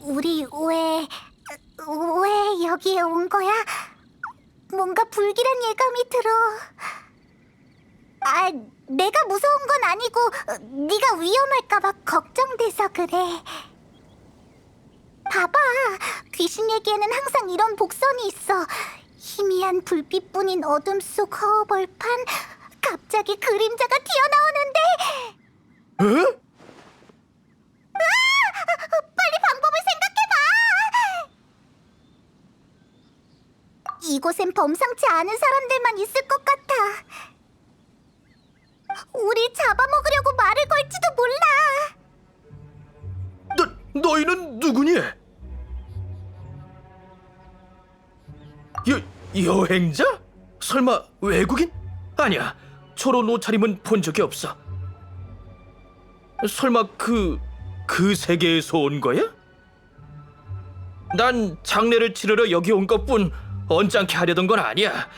우리 왜 여기에 온 거야? 뭔가 불길한 예감이 들어. 아, 내가 무서운 건 아니고 네가 위험할까 봐 걱정돼서 그래. 봐봐, 귀신에게는 항상 이런 복선이 있어. 희미한 불빛뿐인 어둠 속 허허벌판, 갑자기 그림자가 튀어나오는데. 에? 빨리 방법을 생각해봐. 이곳엔 범상치 않은 사람들만 있을 것 같아. 우리 잡아먹으려고 말을 걸지도 몰라. 너희는 누구니? 여행자? 설마 외국인? 아니야, 초론 옷차림은 본 적이 없어. 설마 그 세계에서 온 거야? 난 장례를 치르러 여기 온 것뿐 언짢게 하려던 건 아니야.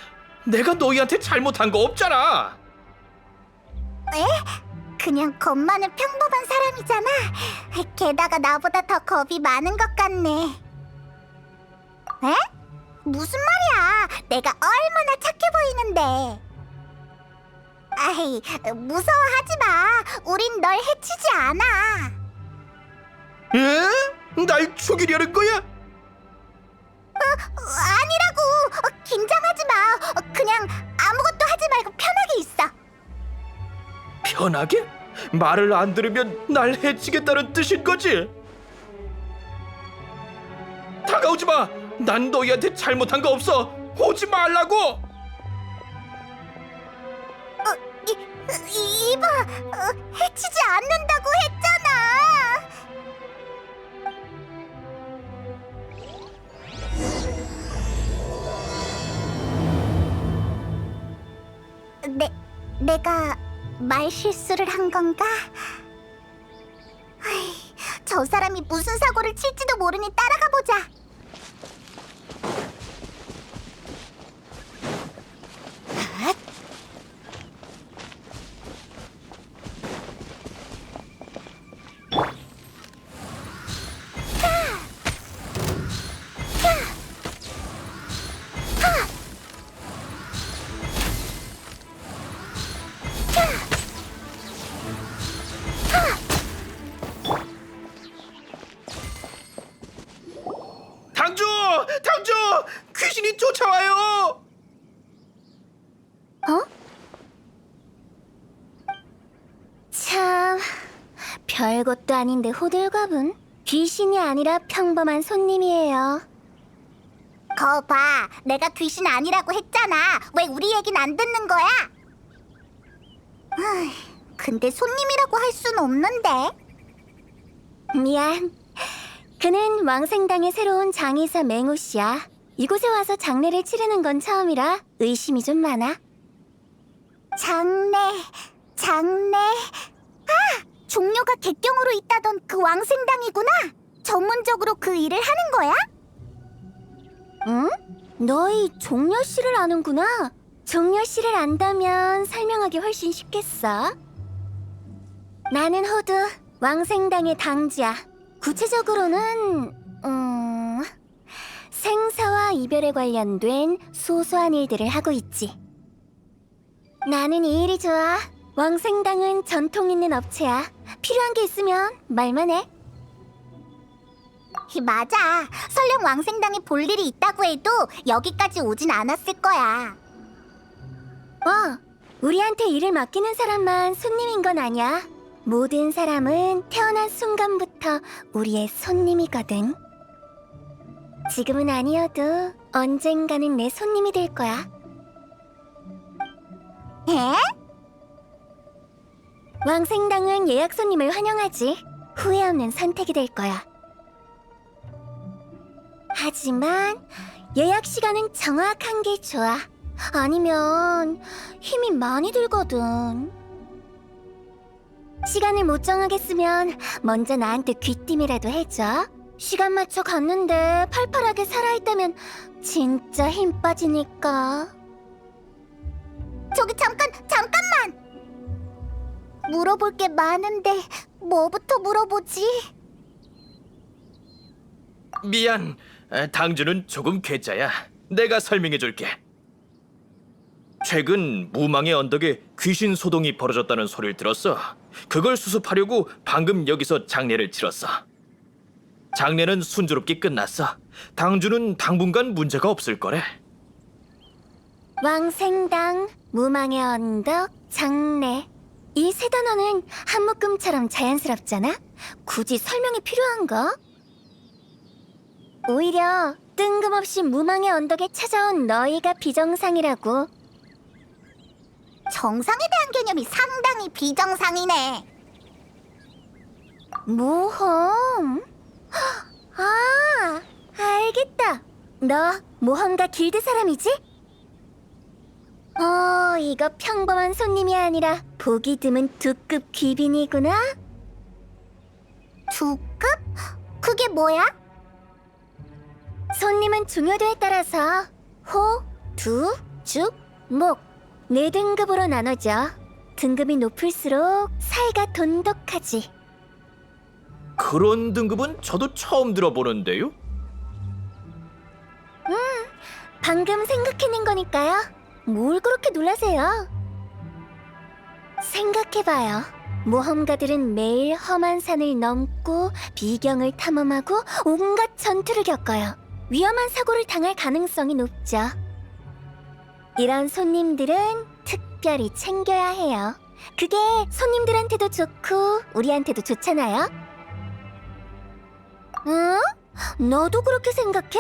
내가 너희한테 잘못한 거 없잖아. 에? 그냥 겁 많은 평범한 사람이잖아. 게다가 나보다 더 겁이 많은 것 같네. 에? 무슨 말이야? 내가 얼마나 착해 보이는데. 아이, 무서워하지 마. 우린 널 해치지 않아. 에? 날 죽이려는 거야? 아니라고. 긴장하지 마. 그냥 아무것도 하지 말고 편하게 있어. 편하게? 말을 안 들으면 날 해치겠다는 뜻인 거지? 다가오지 마! 난 너희한테 잘못한 거 없어! 오지 말라고! 이봐, 해치지 않는다고 했잖아. 내가 말 실수를 한 건가? 아이, 저 사람이 무슨 사고를 칠지도 모르니 따라가 보자. 당주! 귀신이 쫓아와요! 어? 참, 별것도 아닌데 호들갑은? 귀신이 아니라 평범한 손님이에요. 거봐, 내가 귀신 아니라고 했잖아. 왜 우리 얘긴 안 듣는 거야? 근데 손님이라고 할 순 없는데. 미안. 그는 왕생당의 새로운 장의사 맹우 씨야. 이곳에 와서 장례를 치르는 건 처음이라 의심이 좀 많아. 장례, 장례. 아, 종료가 객경으로 있다던 그 왕생당이구나. 전문적으로 그 일을 하는 거야? 응? 너희 종려 씨를 아는구나. 종려 씨를 안다면 설명하기 훨씬 쉽겠어. 나는 호두, 왕생당의 당지야. 구체적으로는 생사와 이별에 관련된 소소한 일들을 하고 있지. 나는 이 일이 좋아. 왕생당은 전통 있는 업체야. 필요한 게 있으면 말만 해. 맞아. 설령 왕생당에 볼 일이 있다고 해도 여기까지 오진 않았을 거야. 우리한테 일을 맡기는 사람만 손님인 건 아니야. 모든 사람은 태어난 순간부터 우리의 손님이거든. 지금은 아니어도 언젠가는 내 손님이 될 거야. 에? 왕생당은 예약 손님을 환영하지. 후회 없는 선택이 될 거야. 하지만 예약 시간은 정확한 게 좋아. 아니면 힘이 많이 들거든. 시간을 못 정하겠으면 먼저 나한테 귀띔이라도 해줘. 시간 맞춰 갔는데 팔팔하게 살아있다면 진짜 힘 빠지니까. 저기 잠깐만! 물어볼 게 많은데 뭐부터 물어보지? 미안. 당주는 조금 괴짜야. 내가 설명해 줄게. 최근 무망의 언덕에 귀신 소동이 벌어졌다는 소리를 들었어. 그걸 수습하려고 방금 여기서 장례를 치렀어. 장례는 순조롭게 끝났어. 당주는 당분간 문제가 없을 거래. 왕생당, 무망의 언덕, 장례. 이 세 단어는 한 묶음처럼 자연스럽잖아? 굳이 설명이 필요한가? 오히려 뜬금없이 무망의 언덕에 찾아온 너희가 비정상이라고. 정상에 대한 개념이 상당히 비정상이네. 모험? 아, 알겠다. 너 모험가 길드 사람이지? 이거 평범한 손님이 아니라 보기 드문 두급 귀빈이구나. 두급? 그게 뭐야? 손님은 중요도에 따라서 호, 두, 죽, 목 4등급으로 나눠져. 등급이 높을수록 사이가 돈독하지. 그런 등급은 저도 처음 들어보는데요. 방금 생각해낸 거니까요. 뭘 그렇게 놀라세요? 생각해봐요. 모험가들은 매일 험한 산을 넘고 비경을 탐험하고 온갖 전투를 겪어요. 위험한 사고를 당할 가능성이 높죠. 이런 손님들은 특별히 챙겨야 해요. 그게 손님들한테도 좋고 우리한테도 좋잖아요. 응? 너도 그렇게 생각해?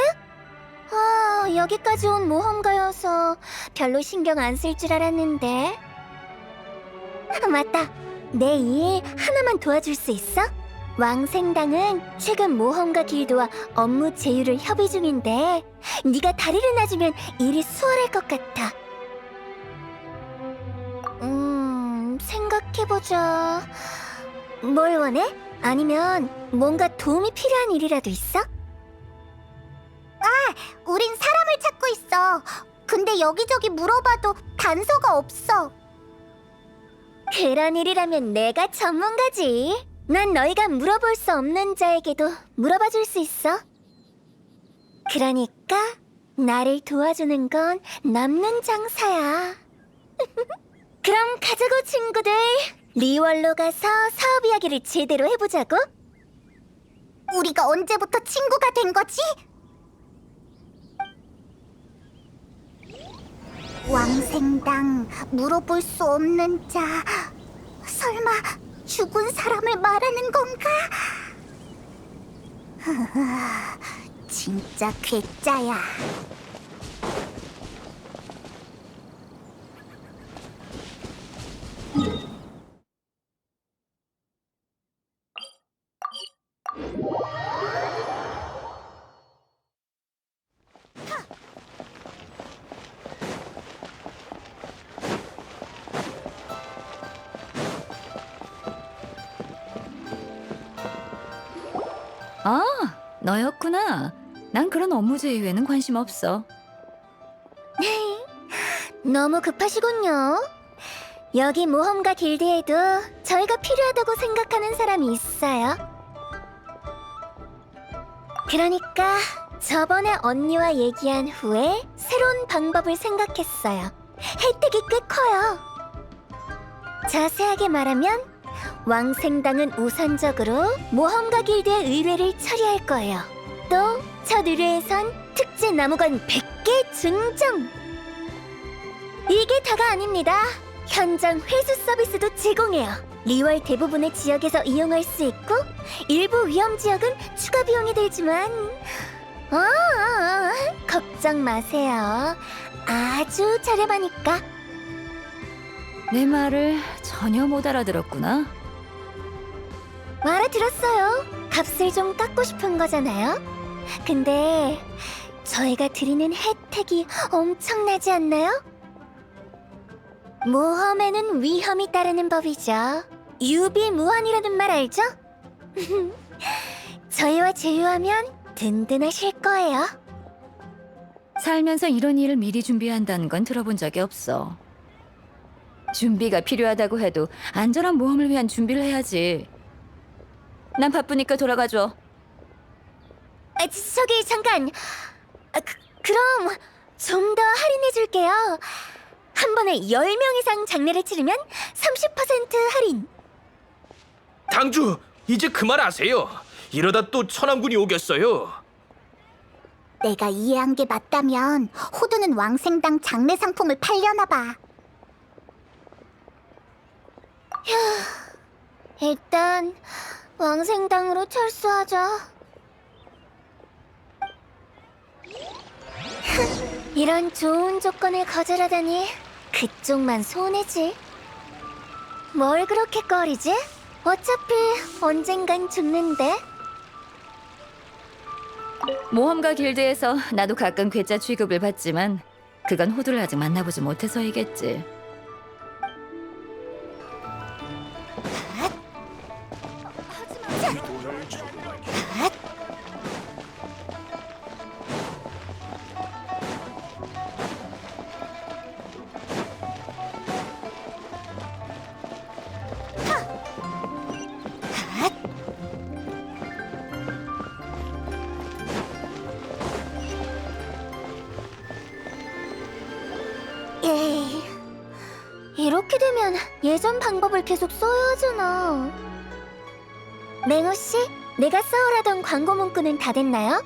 여기까지 온 모험가여서 별로 신경 안 쓸 줄 알았는데. 맞다. 내 일 하나만 도와줄 수 있어? 왕생당은 최근 모험가 길드와 업무 제휴를 협의 중인데 네가 다리를 놔주면 일이 수월할 것 같아. 생각해보자. 뭘 원해? 아니면 뭔가 도움이 필요한 일이라도 있어? 우린 사람을 찾고 있어. 근데 여기저기 물어봐도 단서가 없어. 그런 일이라면 내가 전문가지. 난 너희가 물어볼 수 없는 자에게도 물어봐 줄 수 있어. 그러니까 나를 도와주는 건 남는 장사야. 그럼 가자고 친구들. 리월로 가서 사업 이야기를 제대로 해보자고. 우리가 언제부터 친구가 된 거지? 왕생당, 물어볼 수 없는 자. 설마 죽은 사람을 말하는 건가? 진짜 괴짜야. 아, 너였구나. 난 그런 업무 제외에는 관심 없어. 너무 급하시군요. 여기 모험가 길드에도 저희가 필요하다고 생각하는 사람이 있어요. 그러니까 저번에 언니와 얘기한 후에 새로운 방법을 생각했어요. 혜택이 꽤 커요. 자세하게 말하면 왕생당은 우선적으로 모험가 길드의 의뢰를 처리할 거예요. 또 첫 의뢰에선 특제 나무건 100개 증정! 이게 다가 아닙니다. 현장 회수 서비스도 제공해요. 리월 대부분의 지역에서 이용할 수 있고 일부 위험 지역은 추가 비용이 들지만 걱정 마세요. 아주 저렴하니까. 내 말을 전혀 못 알아들었구나. 알아들었어요. 값을 좀 깎고 싶은 거잖아요. 근데 저희가 드리는 혜택이 엄청나지 않나요? 모험에는 위험이 따르는 법이죠. 유비무환이라는 말 알죠? 저희와 제휴하면 든든하실 거예요. 살면서 이런 일을 미리 준비한다는 건 들어본 적이 없어. 준비가 필요하다고 해도 안전한 모험을 위한 준비를 해야지. 난 바쁘니까 돌아가줘. 저기 잠깐. 그럼 좀 더 할인해 줄게요. 한 번에 10명 이상 장례를 치르면 30% 할인. 당주, 이제 그만하세요. 이러다 또 천암군이 오겠어요. 내가 이해한 게 맞다면 호두는 왕생당 장례 상품을 팔려나 봐. 일단 왕생당으로 철수하자. 이런 좋은 조건을 거절하다니 그쪽만 손해지. 뭘 그렇게 꺼리지? 어차피 언젠간 죽는데. 모험가 길드에서 나도 가끔 괴짜 취급을 받지만 그건 호두를 아직 만나보지 못해서이겠지. 에이, 이렇게 되면 예전 방법을 계속 써야 하잖아. 맹호 씨, 내가 써오라던 광고 문구는 다 됐나요?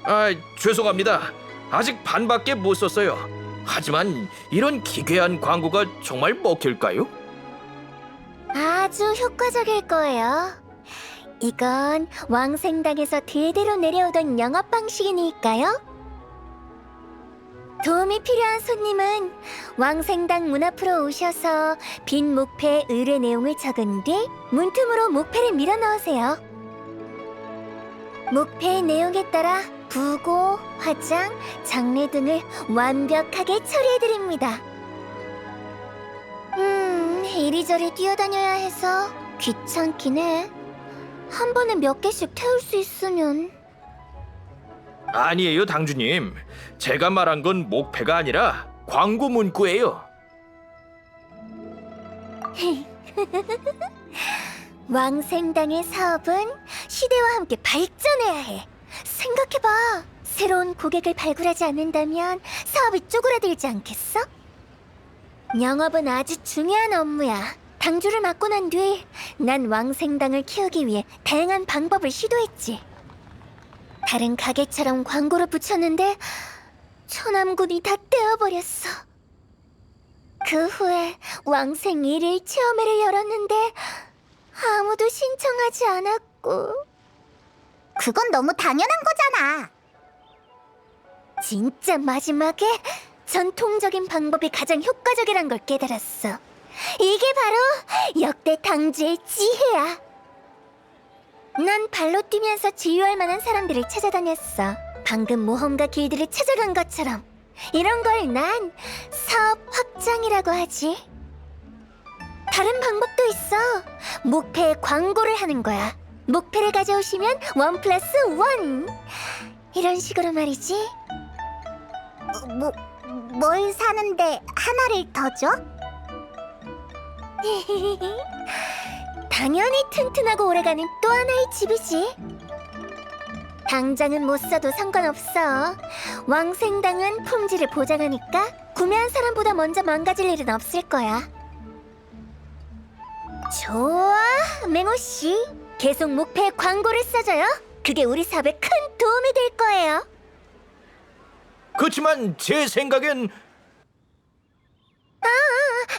아, 죄송합니다. 아직 반밖에 못 썼어요. 하지만 이런 기괴한 광고가 정말 먹힐까요? 아주 효과적일 거예요. 이건 왕생당에서 대대로 내려오던 영업 방식이니까요. 도움이 필요한 손님은 왕생당 문 앞으로 오셔서 빈 목패에 의뢰 내용을 적은 뒤 문틈으로 목패를 밀어 넣으세요. 목패의 내용에 따라 부고, 화장, 장례 등을 완벽하게 처리해드립니다. 이리저리 뛰어다녀야 해서 귀찮긴 해. 한 번에 몇 개씩 태울 수 있으면. 아니에요, 당주님. 제가 말한 건 목패가 아니라 광고 문구예요. 왕생당의 사업은 시대와 함께 발전해야 해. 생각해봐. 새로운 고객을 발굴하지 않는다면 사업이 쪼그라들지 않겠어? 영업은 아주 중요한 업무야. 당주를 맡고 난 뒤 난 왕생당을 키우기 위해 다양한 방법을 시도했지. 다른 가게처럼 광고를 붙였는데 천암군이 다 떼어버렸어. 그 후에 왕생 1일 체험회를 열었는데 아무도 신청하지 않았고. 그건 너무 당연한 거잖아. 진짜 마지막에 전통적인 방법이 가장 효과적이란 걸 깨달았어. 이게 바로 역대 당주의 지혜야. 난 발로 뛰면서 지휘할 만한 사람들을 찾아다녔어. 방금 모험가 길드를 찾아간 것처럼. 이런 걸 난 사업 확장이라고 하지. 다른 방법도 있어. 목패에 광고를 하는 거야. 목패를 가져오시면 1+1. 이런 식으로 말이지. 뭘 사는데 하나를 더 줘? 당연히 튼튼하고 오래가는 또 하나의 집이지. 당장은 못 써도 상관없어. 왕생당은 품질을 보장하니까 구매한 사람보다 먼저 망가질 일은 없을 거야. 좋아, 맹호씨. 계속 목패에 광고를 써줘요. 그게 우리 사업에 큰 도움이 될 거예요. 그렇지만 제 생각엔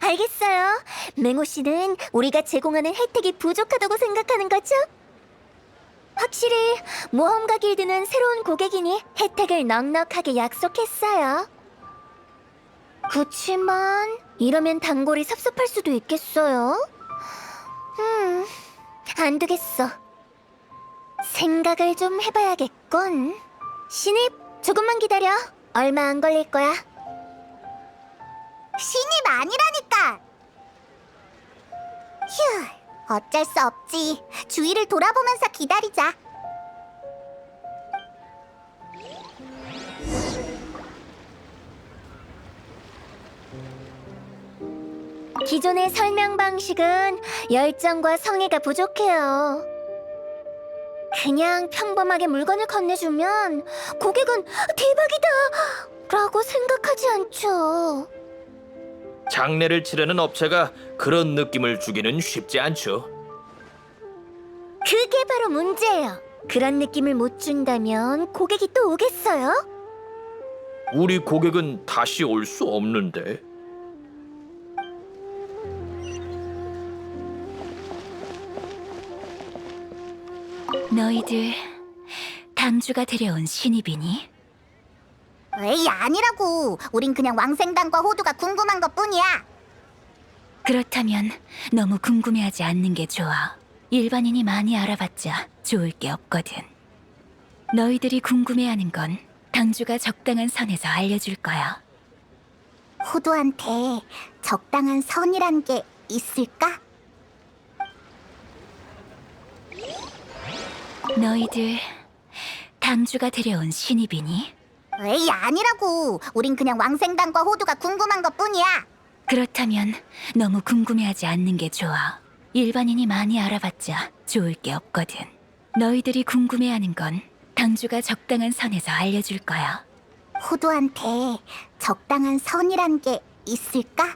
알겠어요. 맹호씨는 우리가 제공하는 혜택이 부족하다고 생각하는 거죠? 확실히 모험가 길드는 새로운 고객이니 혜택을 넉넉하게 약속했어요. 그치만 이러면 단골이 섭섭할 수도 있겠어요. 안 되겠어. 생각을 좀 해봐야겠군. 신입, 조금만 기다려. 얼마 안 걸릴 거야. 신입 아니라니까. 휴, 어쩔 수 없지. 주위를 돌아보면서 기다리자. 기존의 설명 방식은 열정과 성의가 부족해요. 그냥 평범하게 물건을 건네주면 고객은 대박이다! 라고 생각하지 않죠. 장례를 치르는 업체가 그런 느낌을 주기는 쉽지 않죠. 그게 바로 문제예요. 그런 느낌을 못 준다면 고객이 또 오겠어요? 우리 고객은 다시 올 수 없는데. 너희들 당주가 데려온 신입이니? 에이, 아니라고. 우린 그냥 왕생당과 호두가 궁금한 것뿐이야. 그렇다면 너무 궁금해하지 않는 게 좋아. 일반인이 많이 알아봤자 좋을 게 없거든. 너희들이 궁금해하는 건 당주가 적당한 선에서 알려줄 거야. 호두한테 적당한 선이란 게 있을까? 너희들 당주가 데려온 신입이니? 에이, 아니라고. 우린 그냥 왕생당과 호두가 궁금한 것뿐이야. 그렇다면 너무 궁금해하지 않는 게 좋아. 일반인이 많이 알아봤자 좋을 게 없거든. 너희들이 궁금해하는 건 당주가 적당한 선에서 알려줄 거야. 호두한테 적당한 선이란 게 있을까?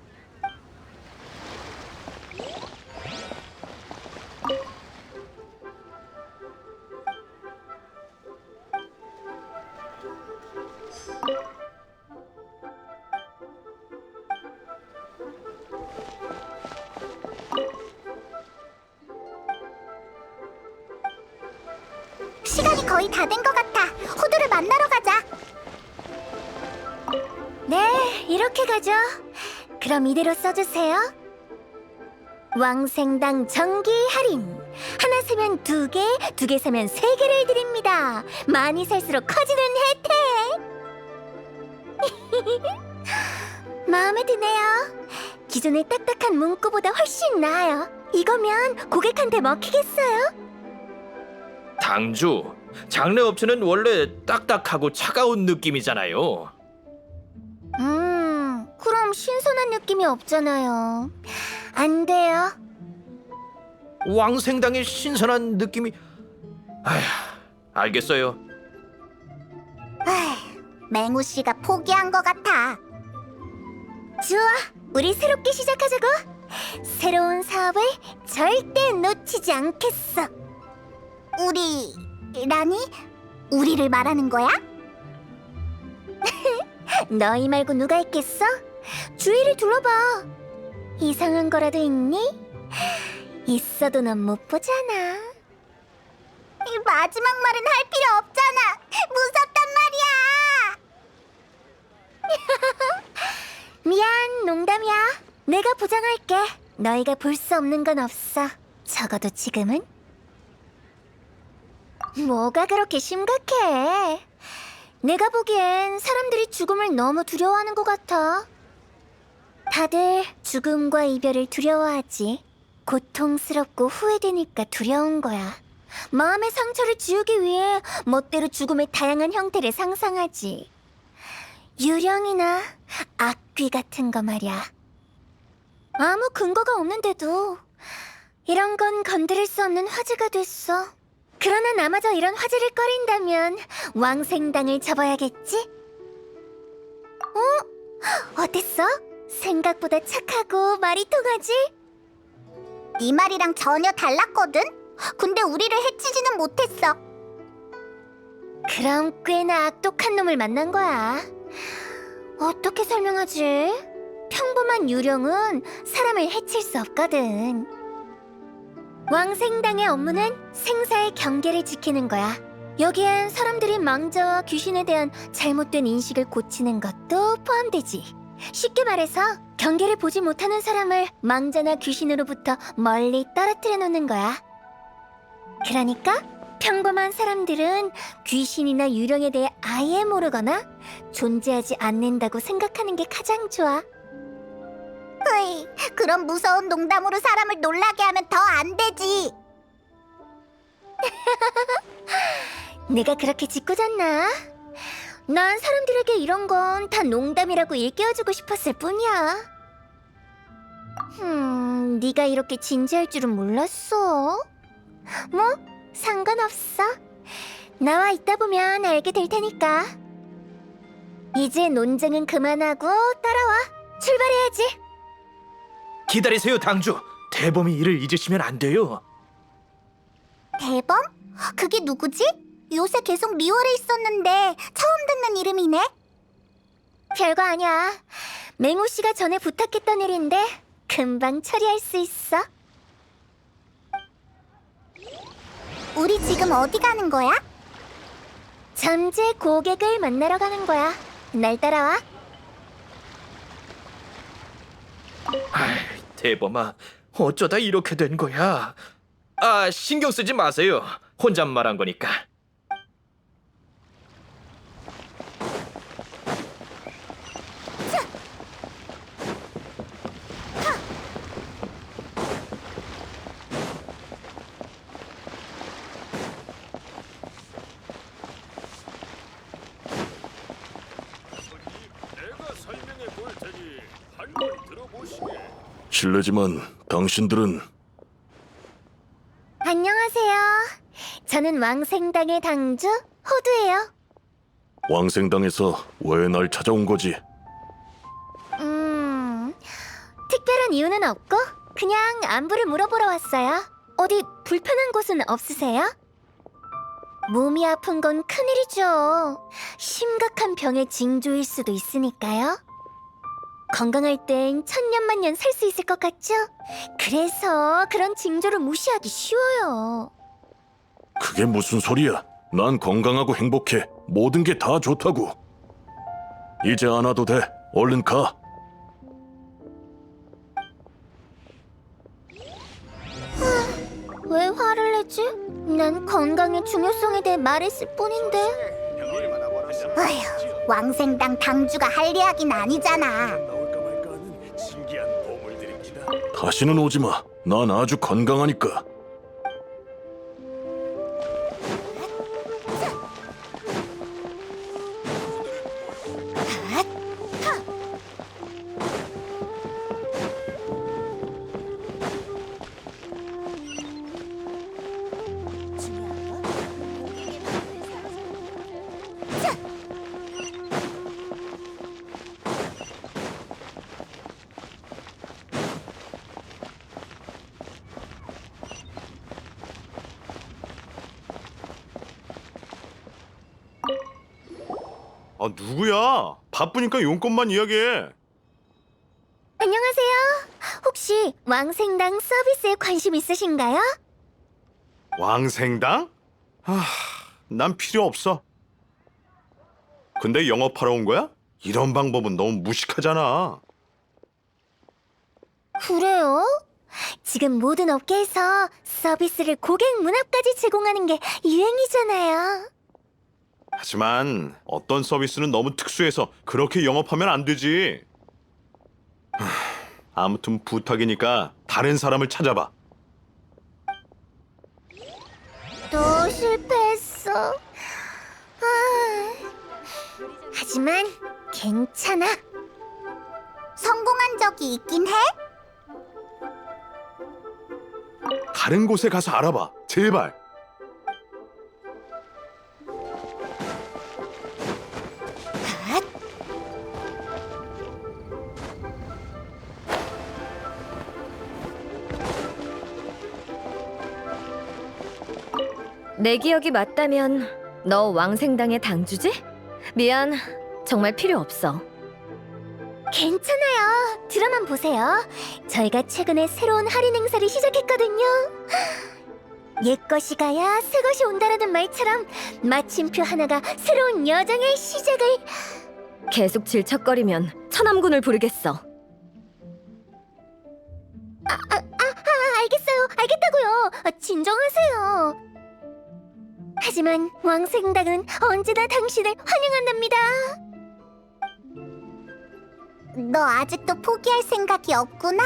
시간이 거의 다 된 것 같아. 호두를 만나러 가자. 네, 이렇게 가죠. 그럼 이대로 써주세요. 왕생당 정기 할인. 하나 사면 2개, 2개 사면 3개를 드립니다. 많이 살수록 커지는 혜택. 마음에 드네요. 기존의 딱딱한 문구보다 훨씬 나아요. 이거면 고객한테 먹히겠어요? 당주, 장례 업체는 원래 딱딱하고 차가운 느낌이잖아요. 그럼 신선한 느낌이 없잖아요. 안 돼요. 왕생당의 신선한 느낌이... 아휴, 알겠어요. 맹우 씨가 포기한 것 같아. 좋아, 우리 새롭게 시작하자고. 새로운 사업을 절대 놓치지 않겠어. 우리라니? 우리를 말하는 거야? 너희 말고 누가 있겠어? 주위를 둘러봐. 이상한 거라도 있니? 있어도 넌 못 보잖아. 이 마지막 말은 할 필요 없잖아. 무섭단 말이야. 미안, 농담이야. 내가 보장할게. 너희가 볼 수 없는 건 없어. 적어도 지금은. 뭐가 그렇게 심각해? 내가 보기엔 사람들이 죽음을 너무 두려워하는 것 같아. 다들 죽음과 이별을 두려워하지. 고통스럽고 후회되니까 두려운 거야. 마음의 상처를 지우기 위해 멋대로 죽음의 다양한 형태를 상상하지. 유령이나 악귀 같은 거 말이야. 아무 근거가 없는데도 이런 건 건드릴 수 없는 화제가 됐어. 그러나 나마저 이런 화제를 꺼린다면 왕생당을 접어야겠지? 어땠어? 생각보다 착하고 말이 통하지? 네 말이랑 전혀 달랐거든? 근데 우리를 해치지는 못했어. 그럼 꽤나 악독한 놈을 만난 거야. 어떻게 설명하지? 평범한 유령은 사람을 해칠 수 없거든. 왕생당의 업무는 생사의 경계를 지키는 거야. 여기엔 사람들이 망자와 귀신에 대한 잘못된 인식을 고치는 것도 포함되지. 쉽게 말해서 경계를 보지 못하는 사람을 망자나 귀신으로부터 멀리 떨어뜨려 놓는 거야. 그러니까 평범한 사람들은 귀신이나 유령에 대해 아예 모르거나 존재하지 않는다고 생각하는 게 가장 좋아. 으이, 그런 무서운 농담으로 사람을 놀라게 하면 더 안 되지. 내가 그렇게 짓궂었나? 난 사람들에게 이런 건 다 농담이라고 일깨워주고 싶었을 뿐이야. 네가 이렇게 진지할 줄은 몰랐어. 뭐, 상관없어. 나와 있다 보면 알게 될 테니까. 이제 논쟁은 그만하고 따라와. 출발해야지. 기다리세요, 당주. 대범이 이를 잊으시면 안 돼요. 대범? 그게 누구지? 요새 계속 리월에 있었는데 처음 듣는 이름이네. 별거 아니야. 맹호 씨가 전에 부탁했던 일인데 금방 처리할 수 있어. 우리 지금 어디 가는 거야? 잠재 고객을 만나러 가는 거야. 날 따라와. 대범아, 어쩌다 이렇게 된 거야? 아, 신경 쓰지 마세요. 혼잣말한 거니까. 내가 설명해 볼 테니 한번 들어보시게. 실례지만 당신들은 안녕하세요. 저는 왕생당의 당주 호두예요. 왕생당에서 왜 날 찾아온 거지? 특별한 이유는 없고 그냥 안부를 물어보러 왔어요. 어디 불편한 곳은 없으세요? 몸이 아픈 건 큰일이죠. 심각한 병의 징조일 수도 있으니까요. 건강할 땐 천년만년 살 수 있을 것 같죠? 그래서 그런 징조를 무시하기 쉬워요. 그게 무슨 소리야? 난 건강하고 행복해. 모든 게 다 좋다고. 이제 안 와도 돼. 얼른 가. 왜 화를 내지? 난 건강의 중요성에 대해 말했을 뿐인데. 아휴, 왕생당 당주가 할 이야기는 아니잖아. 나올까 말까 하는 신기한 보물들입니다. 다시는 오지 마. 난 아주 건강하니까. 아, 누구야? 바쁘니까 용건만 이야기해. 안녕하세요. 혹시 왕생당 서비스에 관심 있으신가요? 왕생당? 난 필요 없어. 근데 영업하러 온 거야? 이런 방법은 너무 무식하잖아. 그래요? 지금 모든 업계에서 서비스를 고객 문 앞까지 제공하는 게 유행이잖아요. 하지만 어떤 서비스는 너무 특수해서 그렇게 영업하면 안 되지. 아무튼 부탁이니까 다른 사람을 찾아봐. 또 실패했어. 하지만 괜찮아. 성공한 적이 있긴 해? 다른 곳에 가서 알아봐. 제발. 내 기억이 맞다면 너 왕생당의 당주지? 미안, 정말 필요 없어. 괜찮아요. 드라마 보세요. 저희가 최근에 새로운 할인 행사를 시작했거든요. 옛것이 가야 새것이 온다라는 말처럼 마침표 하나가 새로운 여정의 시작을. 계속 질척거리면 천암군을 부르겠어. 알겠어요. 알겠다고요. 진정하세요. 하지만 왕생당은 언제나 당신을 환영한답니다. 너 아직도 포기할 생각이 없구나.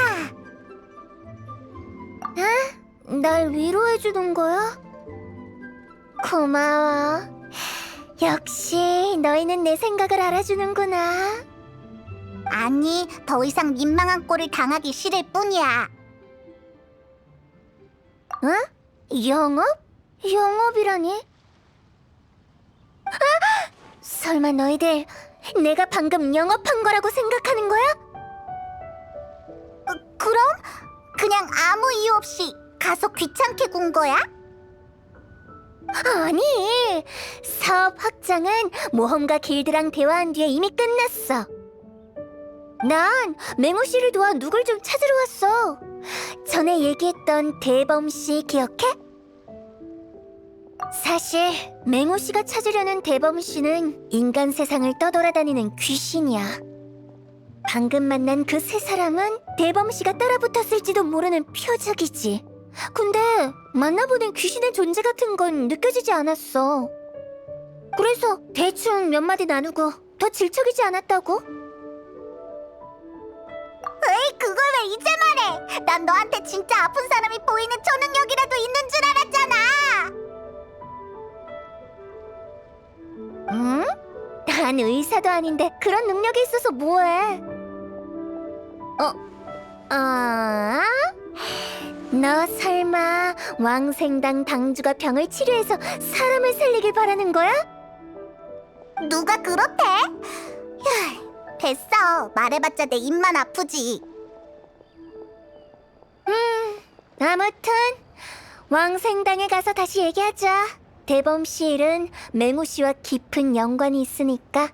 아? 날 위로해주는 거야? 고마워. 역시 너희는 내 생각을 알아주는구나. 아니, 더 이상 민망한 꼴을 당하기 싫을 뿐이야. 응? 영업? 영업이라니? 아! 설마 너희들 내가 방금 영업한 거라고 생각하는 거야? 그럼? 그냥 아무 이유 없이 가서 귀찮게 군 거야? 아니, 사업 확장은 모험가 길드랑 대화한 뒤에 이미 끝났어. 난 맹호 씨를 도와 누굴 좀 찾으러 왔어. 전에 얘기했던 대범 씨 기억해? 사실 맹호 씨가 찾으려는 대범 씨는 인간 세상을 떠돌아다니는 귀신이야. 방금 만난 그 세 사람은 대범 씨가 따라붙었을지도 모르는 표적이지. 근데 만나보는 귀신의 존재 같은 건 느껴지지 않았어. 그래서 대충 몇 마디 나누고 더 질척이지 않았다고? 에이, 그걸 왜 이제 말해? 난 너한테 진짜 아픈 사람이 보이는 초능력이라도 있는 줄 알았잖아. 응? 난 의사도 아닌데 그런 능력이 있어서 뭐해? 너 설마 왕생당 당주가 병을 치료해서 사람을 살리길 바라는 거야? 누가 그렇대? 됐어. 말해봤자 내 입만 아프지. 아무튼 왕생당에 가서 다시 얘기하자. 대범 씨 일은 맹우 씨와 깊은 연관이 있으니까.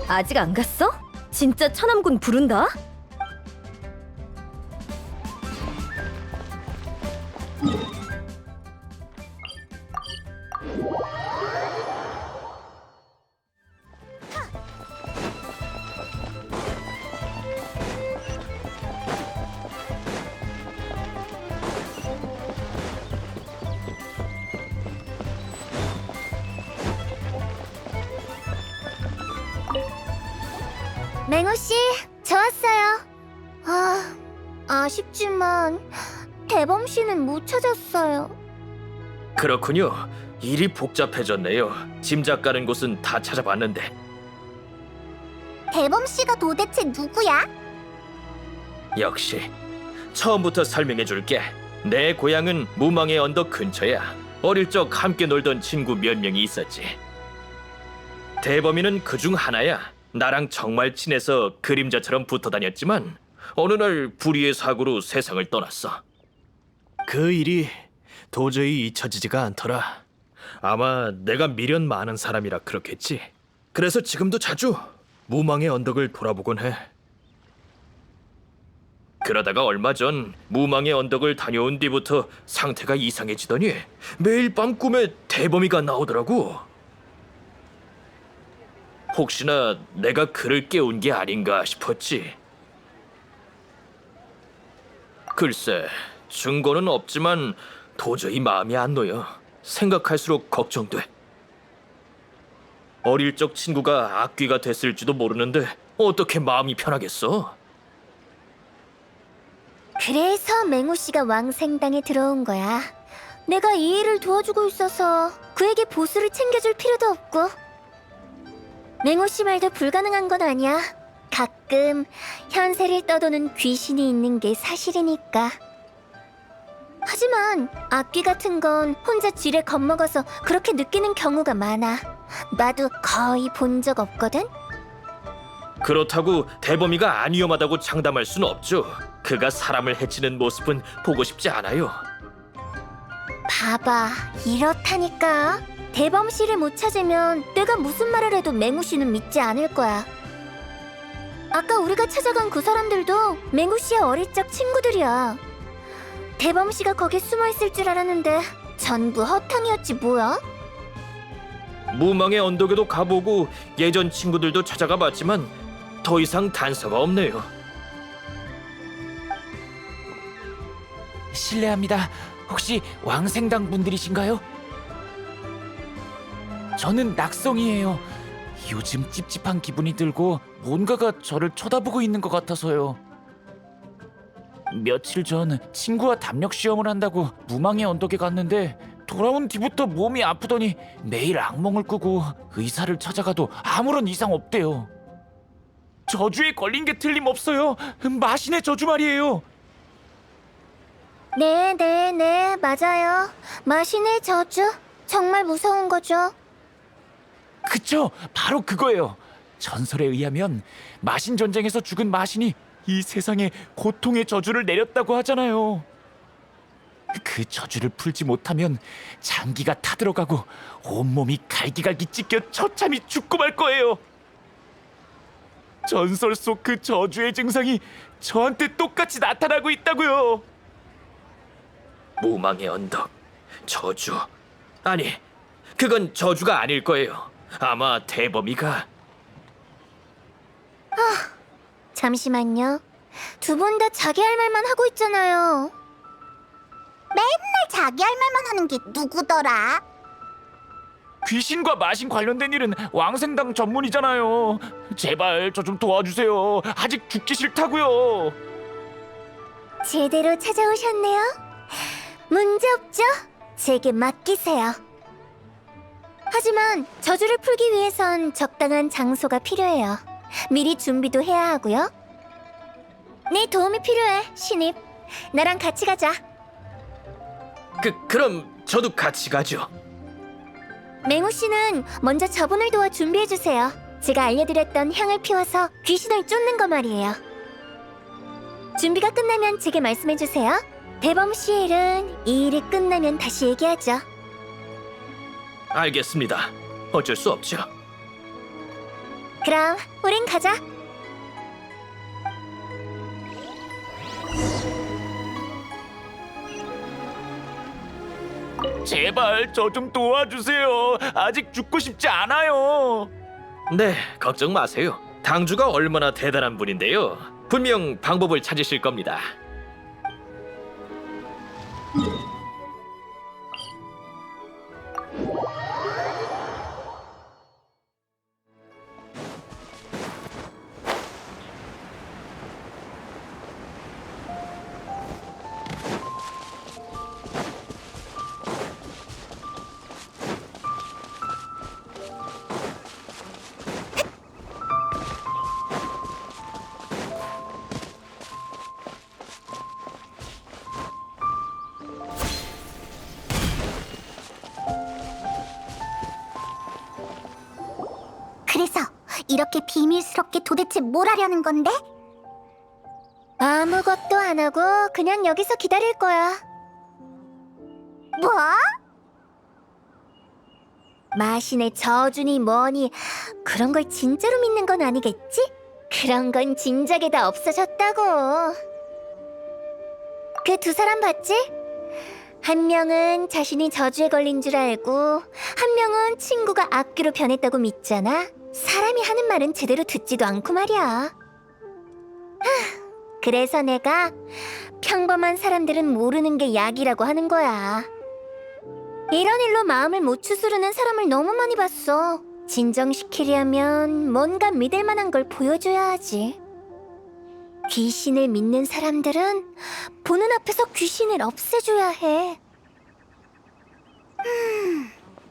아직 안 갔어? 진짜 천암군 부른다? 맹우 씨, 저 왔어요. 아쉽지만 대범 씨는 못 찾았어요. 그렇군요. 일이 복잡해졌네요. 짐작 가는 곳은 다 찾아봤는데. 대범 씨가 도대체 누구야? 역시 처음부터 설명해 줄게. 내 고향은 무망의 언덕 근처야. 어릴 적 함께 놀던 친구 몇 명이 있었지. 대범이는 그중 하나야. 나랑 정말 친해서 그림자처럼 붙어 다녔지만 어느 날 불의의 사고로 세상을 떠났어. 그 일이 도저히 잊혀지지가 않더라. 아마 내가 미련 많은 사람이라 그렇겠지. 그래서 지금도 자주 무망의 언덕을 돌아보곤 해. 그러다가 얼마 전 무망의 언덕을 다녀온 뒤부터 상태가 이상해지더니 매일 밤 꿈에 대범이가 나오더라고. 혹시나 내가 그를 깨운 게 아닌가 싶었지. 글쎄, 증거는 없지만 도저히 마음이 안 놓여. 생각할수록 걱정돼. 어릴 적 친구가 악귀가 됐을지도 모르는데 어떻게 마음이 편하겠어? 그래서 맹우 씨가 왕생당에 들어온 거야. 내가 이 일을 도와주고 있어서 그에게 보수를 챙겨줄 필요도 없고. 맹우 씨 말도 불가능한 건 아니야. 가끔 현세를 떠도는 귀신이 있는 게 사실이니까. 하지만 악귀 같은 건 혼자 쥐를 겁먹어서 그렇게 느끼는 경우가 많아. 나도 거의 본 적 없거든? 그렇다고 대범이가 안 위험하다고 장담할 수는 없죠. 그가 사람을 해치는 모습은 보고 싶지 않아요. 봐봐, 이렇다니까. 대범 씨를 못 찾으면 내가 무슨 말을 해도 맹우 씨는 믿지 않을 거야. 아까 우리가 찾아간 그 사람들도 맹우 씨의 어릴 적 친구들이야. 대범 씨가 거기 숨어 있을 줄 알았는데 전부 허탕이었지 뭐야? 무망의 언덕에도 가보고 예전 친구들도 찾아가 봤지만 더 이상 단서가 없네요. 실례합니다. 혹시 왕생당 분들이신가요? 저는 낙성이에요. 요즘 찝찝한 기분이 들고 뭔가가 저를 쳐다보고 있는 것 같아서요. 며칠 전 친구와 담력 시험을 한다고 무망의 언덕에 갔는데 돌아온 뒤부터 몸이 아프더니 매일 악몽을 꾸고 의사를 찾아가도 아무런 이상 없대요. 저주에 걸린 게 틀림없어요. 마신의 저주 말이에요. 네, 맞아요. 마신의 저주. 정말 무서운 거죠. 그쵸? 바로 그거예요. 전설에 의하면 마신 전쟁에서 죽은 마신이 이 세상에 고통의 저주를 내렸다고 하잖아요. 그 저주를 풀지 못하면 장기가 타들어가고 온몸이 갈기갈기 찢겨 처참히 죽고 말 거예요. 전설 속 그 저주의 증상이 저한테 똑같이 나타나고 있다고요. 무망의 언덕, 저주. 아니, 그건 저주가 아닐 거예요. 아마 대범이가... 잠시만요. 두 분 다 자기 할 말만 하고 있잖아요. 맨날 자기 할 말만 하는 게 누구더라? 귀신과 마신 관련된 일은 왕생당 전문이잖아요. 제발 저 좀 도와주세요. 아직 죽기 싫다고요. 제대로 찾아오셨네요. 문제 없죠? 제게 맡기세요. 하지만 저주를 풀기 위해선 적당한 장소가 필요해요. 미리 준비도 해야 하고요. 네 도움이 필요해, 신입. 나랑 같이 가자. 그럼 저도 같이 가죠. 맹우 씨는 먼저 저분을 도와 준비해 주세요. 제가 알려드렸던 향을 피워서 귀신을 쫓는 거 말이에요. 준비가 끝나면 제게 말씀해 주세요. 대범 씨의 일은 이 일이 끝나면 다시 얘기하죠. 알겠습니다. 어쩔 수 없죠. 그럼 우린 가자. 제발 저 좀 도와주세요. 아직 죽고 싶지 않아요. 네, 걱정 마세요. 당주가 얼마나 대단한 분인데요. 분명 방법을 찾으실 겁니다. 그래서 이렇게 비밀스럽게 도대체 뭘 하려는 건데? 아무것도 안 하고 그냥 여기서 기다릴 거야. 뭐? 마신의 저주니 뭐니 그런 걸 진짜로 믿는 건 아니겠지? 그런 건 진작에 다 없어졌다고. 그 두 사람 봤지? 한 명은 자신이 저주에 걸린 줄 알고 한 명은 친구가 악귀로 변했다고 믿잖아. 사람이 하는 말은 제대로 듣지도 않고 말이야. 그래서 내가 평범한 사람들은 모르는 게 약이라고 하는 거야. 이런 일로 마음을 못 추스르는 사람을 너무 많이 봤어. 진정시키려면 뭔가 믿을 만한 걸 보여줘야 하지. 귀신을 믿는 사람들은 보는 앞에서 귀신을 없애줘야 해.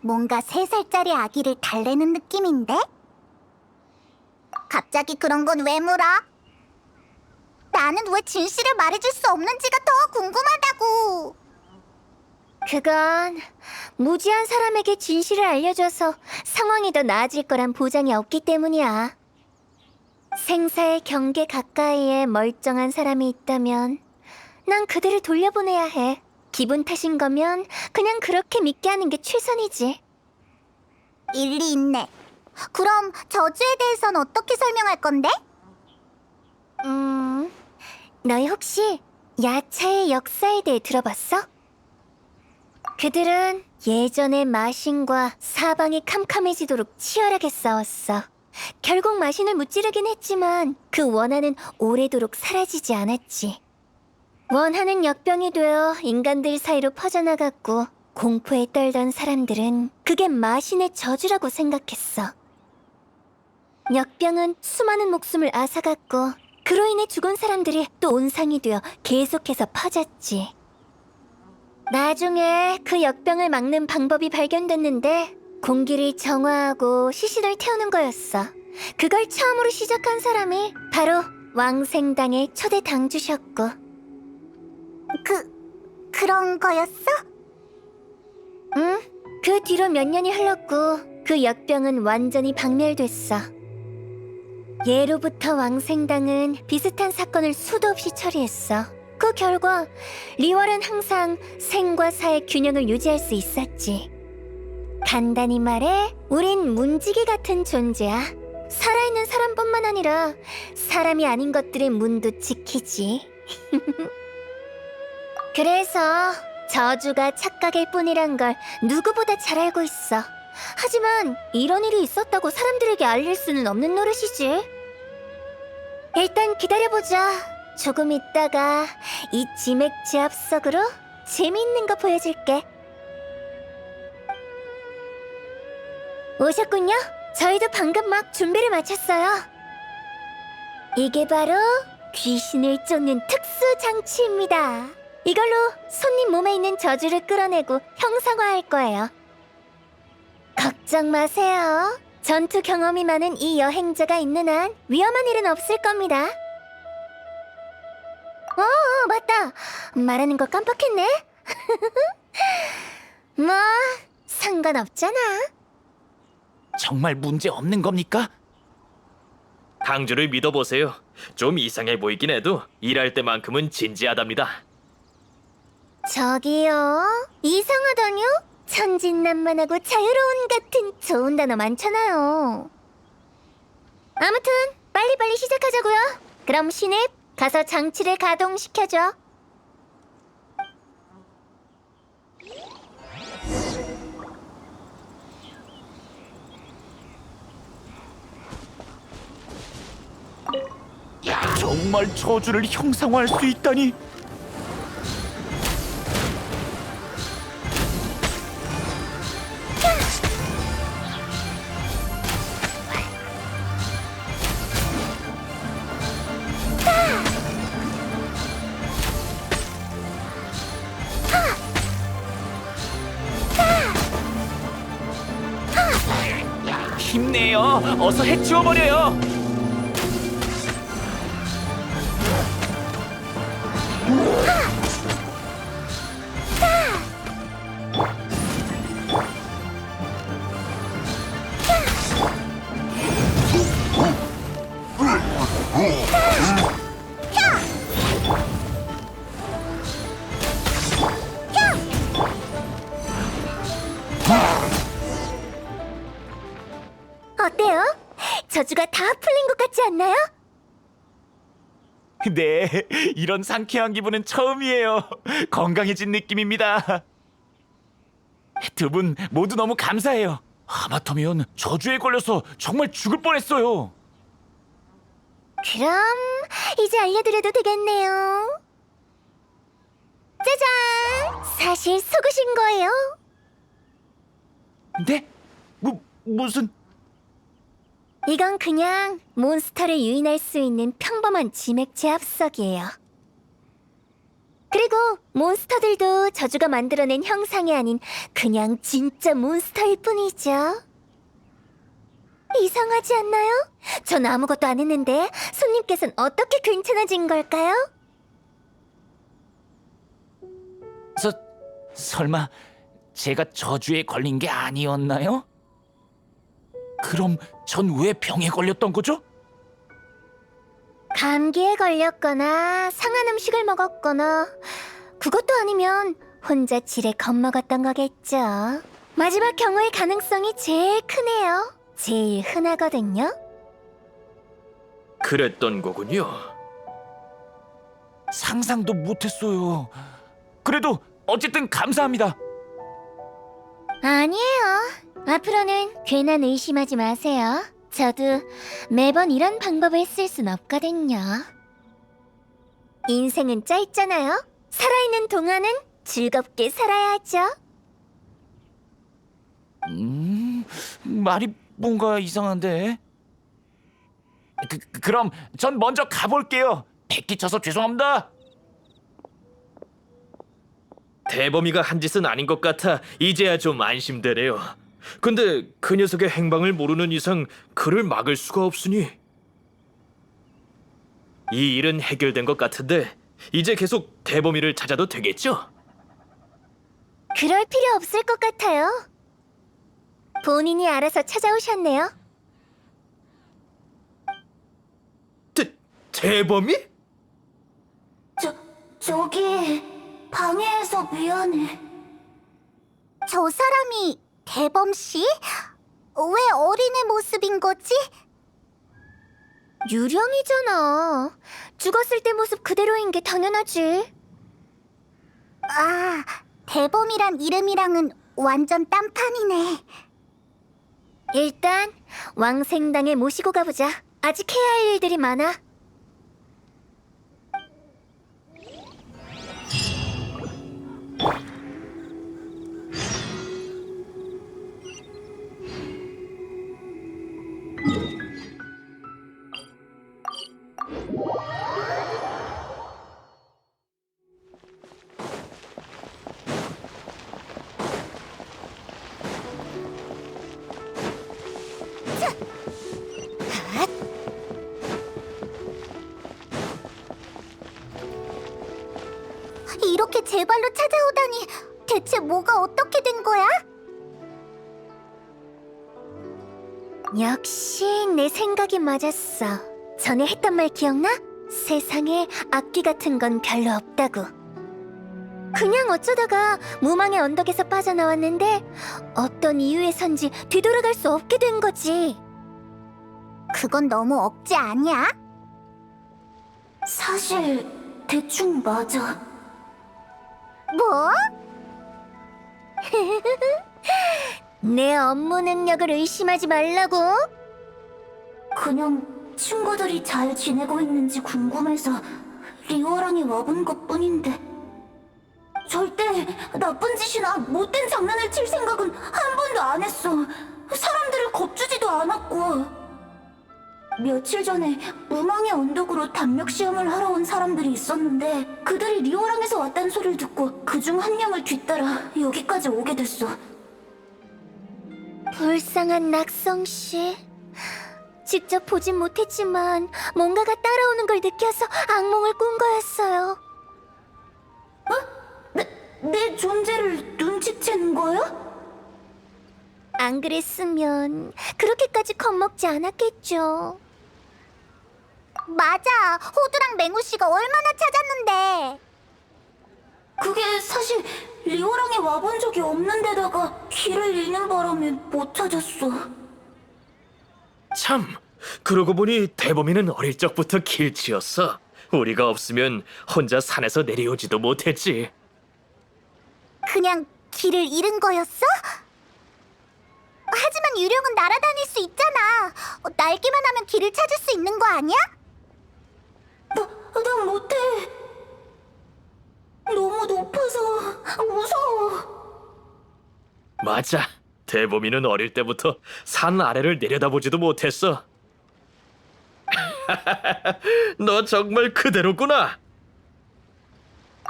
뭔가 3살짜리 아기를 달래는 느낌인데? 갑자기 그런 건 왜 물어? 나는 왜 진실을 말해줄 수 없는지가 더 궁금하다고. 그건 무지한 사람에게 진실을 알려줘서 상황이 더 나아질 거란 보장이 없기 때문이야. 생사의 경계 가까이에 멀쩡한 사람이 있다면 난 그들을 돌려보내야 해. 기분 탓인 거면 그냥 그렇게 믿게 하는 게 최선이지. 일리 있네. 그럼 저주에 대해선 어떻게 설명할 건데? 너희 혹시 야차의 역사에 대해 들어봤어? 그들은 예전에 마신과 사방이 캄캄해지도록 치열하게 싸웠어. 결국 마신을 무찌르긴 했지만 그 원한은 오래도록 사라지지 않았지. 원한은 역병이 되어 인간들 사이로 퍼져나갔고 공포에 떨던 사람들은 그게 마신의 저주라고 생각했어. 역병은 수많은 목숨을 앗아갔고 그로 인해 죽은 사람들이 또 온상이 되어 계속해서 퍼졌지. 나중에 그 역병을 막는 방법이 발견됐는데 공기를 정화하고 시신을 태우는 거였어. 그걸 처음으로 시작한 사람이 바로 왕생당의 초대 당주셨고. 그런 거였어? 응. 그 뒤로 몇 년이 흘렀고 그 역병은 완전히 박멸됐어. 예로부터 왕생당은 비슷한 사건을 수도 없이 처리했어. 그 결과 리월은 항상 생과 사의 균형을 유지할 수 있었지. 간단히 말해 우린 문지기 같은 존재야. 살아있는 사람뿐만 아니라 사람이 아닌 것들의 문도 지키지. 그래서 저주가 착각일 뿐이란 걸 누구보다 잘 알고 있어. 하지만 이런 일이 있었다고 사람들에게 알릴 수는 없는 노릇이지. 일단 기다려보자. 조금 있다가 이 지맥 지압 속으로 재미있는 거 보여줄게. 오셨군요. 저희도 방금 막 준비를 마쳤어요. 이게 바로 귀신을 쫓는 특수 장치입니다. 이걸로 손님 몸에 있는 저주를 끌어내고 형상화할 거예요. 걱정 마세요. 전투 경험이 많은 이 여행자가 있는 한 위험한 일은 없을 겁니다. 맞다. 말하는 거 깜빡했네. 뭐 상관없잖아. 정말 문제 없는 겁니까? 당주를 믿어보세요. 좀 이상해 보이긴 해도 일할 때만큼은 진지하답니다. 저기요. 이상하다뇨? 천진난만하고 자유로운 같은 좋은 단어 많잖아요. 아무튼 빨리빨리 시작하자고요. 그럼 신입 가서 장치를 가동시켜줘. 정말 저주를 형상화할 수 있다니. 힘내요. 어서 해치워버려요. 어때요? 저주가 다 풀린 것 같지 않나요? 네, 이런 상쾌한 기분은 처음이에요. 건강해진 느낌입니다. 두 분 모두 너무 감사해요. 하마터면 저주에 걸려서 정말 죽을 뻔했어요. 그럼 이제 알려드려도 되겠네요. 짜잔! 사실 속으신 거예요. 네? 무슨... 이건 그냥 몬스터를 유인할 수 있는 평범한 지맥 제압석이에요. 그리고 몬스터들도 저주가 만들어낸 형상이 아닌 그냥 진짜 몬스터일 뿐이죠. 이상하지 않나요? 전 아무것도 안 했는데 손님께서는 어떻게 괜찮아진 걸까요? 설마 제가 저주에 걸린 게 아니었나요? 그럼 전 왜 병에 걸렸던 거죠? 감기에 걸렸거나 상한 음식을 먹었거나 그것도 아니면 혼자 지레 겁먹었던 거겠죠. 마지막 경우의 가능성이 제일 크네요. 제일 흔하거든요. 그랬던 거군요. 상상도 못했어요. 그래도 어쨌든 감사합니다. 아니에요. 앞으로는 괜한 의심하지 마세요. 저도 매번 이런 방법을 쓸 순 없거든요. 인생은 짧잖아요. 살아있는 동안은 즐겁게 살아야죠. 말이 뭔가 이상한데. 그럼 전 먼저 가볼게요. 백기쳐서 죄송합니다. 대범이가 한 짓은 아닌 것 같아 이제야 좀 안심되네요. 근데 그 녀석의 행방을 모르는 이상 그를 막을 수가 없으니 이 일은 해결된 것 같은데 이제 계속 대범이를 찾아도 되겠죠? 그럴 필요 없을 것 같아요. 본인이 알아서 찾아오셨네요. 대범이? 저기 방해해서 미안해. 저 사람이 대범 씨? 왜 어린애 모습인 거지? 유령이잖아. 죽었을 때 모습 그대로인 게 당연하지. 아, 대범이란 이름이랑은 완전 딴판이네. 일단 왕생당에 모시고 가보자. 아직 해야 할 일들이 많아. 이렇게 제 발로 찾아오다니 대체 뭐가 어떻게 된 거야? 역시 내 생각이 맞았어. 전에 했던 말 기억나? 세상에 악귀 같은 건 별로 없다고. 그냥 어쩌다가 무망의 언덕에서 빠져나왔는데 어떤 이유에선지 뒤돌아갈 수 없게 된 거지. 그건 너무 억지 아니야? 사실 대충 맞아. 뭐? 내 업무 능력을 의심하지 말라고? 그냥 친구들이 잘 지내고 있는지 궁금해서 리오랑이 와본 것뿐인데 절대 나쁜 짓이나 못된 장난을 칠 생각은 한 번도 안 했어. 사람들을 겁주지도 않았고. 며칠 전에 무망의 언덕으로 담력 시험을 하러 온 사람들이 있었는데 그들이 리오랑에서 왔다는 소리를 듣고 그중 한 명을 뒤따라 여기까지 오게 됐어. 불쌍한 낙성씨. 직접 보진 못했지만 뭔가가 따라오는 걸 느껴서 악몽을 꾼 거였어요. 내 존재를 눈치챈 거야? 안 그랬으면 그렇게까지 겁먹지 않았겠죠. 맞아. 호두랑 맹우씨가 얼마나 찾았는데. 그게 사실 리오랑에 와본 적이 없는 데다가 길을 잃는 바람에 못 찾았어. 참, 그러고 보니 대범이는 어릴 적부터 길치였어. 우리가 없으면 혼자 산에서 내려오지도 못했지. 그냥 길을 잃은 거였어? 하지만 유령은 날아다닐 수 있잖아. 날기만 하면 길을 찾을 수 있는 거 아니야? 난 못해. 너무 높아서 무서워. 맞아. 대범이는 어릴 때부터 산 아래를 내려다보지도 못했어. 너 정말 그대로구나.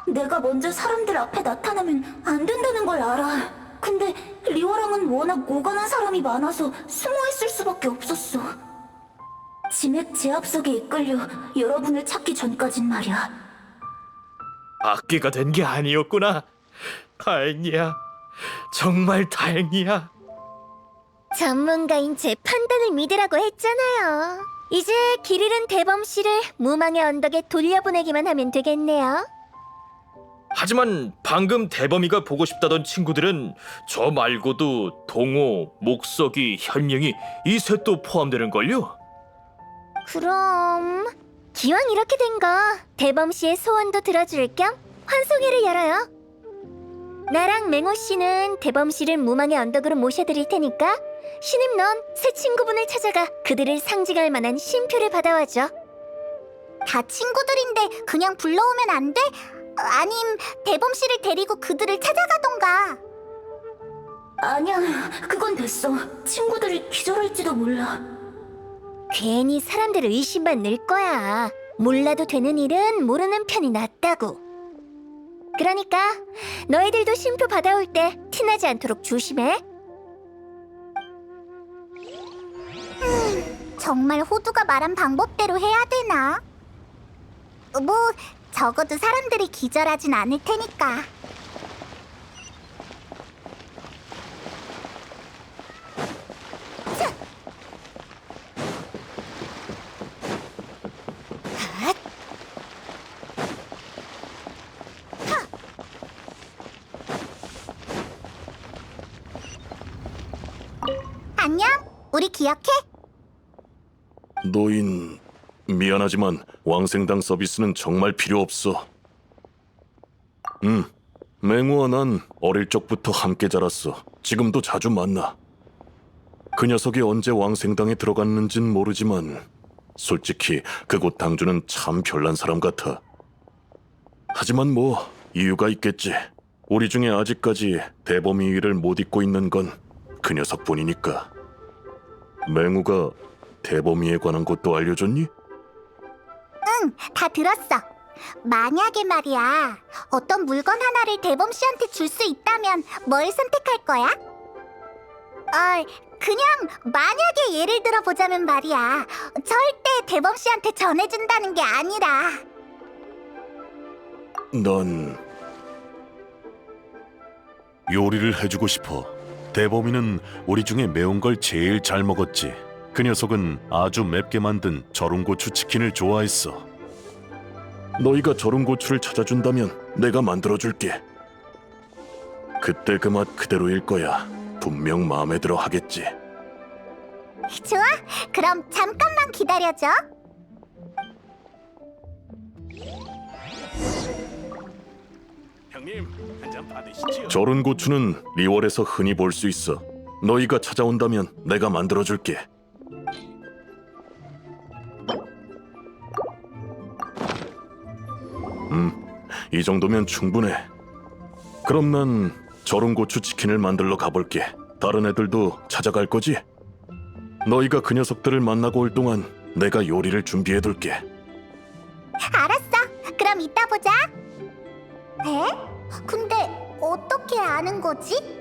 내가 먼저 사람들 앞에 나타나면 안 된다는 걸 알아. 근데 리오랑은 워낙 오가는 사람이 많아서 숨어있을 수밖에 없었어. 지맥 제압석에 이끌려 여러분을 찾기 전까진 말이야. 악귀가 된 게 아니었구나. 다행이야. 정말 다행이야. 전문가인 제 판단을 믿으라고 했잖아요. 이제 길 잃은 대범 씨를 무망의 언덕에 돌려보내기만 하면 되겠네요. 하지만 방금 대범이가 보고 싶다던 친구들은 저 말고도 동호, 목석이, 현명이 이 셋도 포함되는걸요? 그럼 기왕 이렇게 된 거 대범 씨의 소원도 들어줄 겸 환송회를 열어요. 나랑 맹호 씨는 대범 씨를 무망의 언덕으로 모셔드릴 테니까 신임 넌 새 친구분을 찾아가 그들을 상징할 만한 쉼표를 받아와줘. 다 친구들인데 그냥 불러오면 안 돼? 아님 대범 씨를 데리고 그들을 찾아가던가. 아니야, 그건 됐어. 친구들이 기절할지도 몰라. 괜히 사람들을 의심만 늘 거야. 몰라도 되는 일은 모르는 편이 낫다고. 그러니까 너희들도 쉼표 받아올 때 티나지 않도록 조심해. 정말 호두가 말한 방법대로 해야 되나? 뭐 적어도 사람들이 기절하진 않을 테니까. 안녕, 우리 기억해? 노인, 미안하지만 왕생당 서비스는 정말 필요 없어. 맹우와 난 어릴 적부터 함께 자랐어. 지금도 자주 만나. 그 녀석이 언제 왕생당에 들어갔는진 모르지만 솔직히 그곳 당주는 참 별난 사람 같아. 하지만 뭐 이유가 있겠지. 우리 중에 아직까지 대범이 위를 못 잊고 있는 건 그 녀석뿐이니까. 맹우가 대범이에 관한 것도 알려줬니? 응, 다 들었어. 만약에 말이야, 어떤 물건 하나를 대범 씨한테 줄 수 있다면 뭘 선택할 거야? 그냥 만약에 예를 들어 보자면 말이야, 절대 대범 씨한테 전해준다는 게 아니라. 넌 요리를 해주고 싶어. 대범이는 우리 중에 매운 걸 제일 잘 먹었지. 그 녀석은 아주 맵게 만든 절음고추 치킨을 좋아했어. 너희가 저런 고추를 찾아준다면 내가 만들어줄게. 그때 그 맛 그대로일 거야. 분명 마음에 들어 하겠지. 좋아, 그럼 잠깐만 기다려줘. 형님, 한 잔 받으시죠. 저런 고추는 리월에서 흔히 볼 수 있어. 너희가 찾아온다면 내가 만들어줄게. 이 정도면 충분해. 그럼 난 저런 고추 치킨을 만들러 가볼게. 다른 애들도 찾아갈 거지? 너희가 그 녀석들을 만나고 올 동안 내가 요리를 준비해둘게. 알았어, 그럼 이따 보자. 에? 근데 어떻게 아는 거지?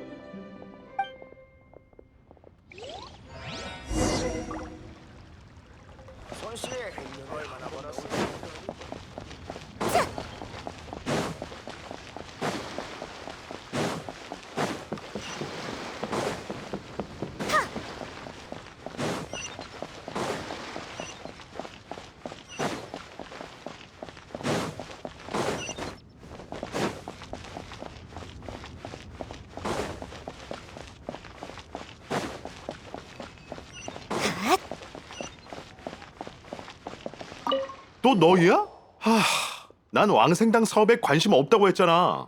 또 너희야? 난 왕생당 사업에 관심 없다고 했잖아.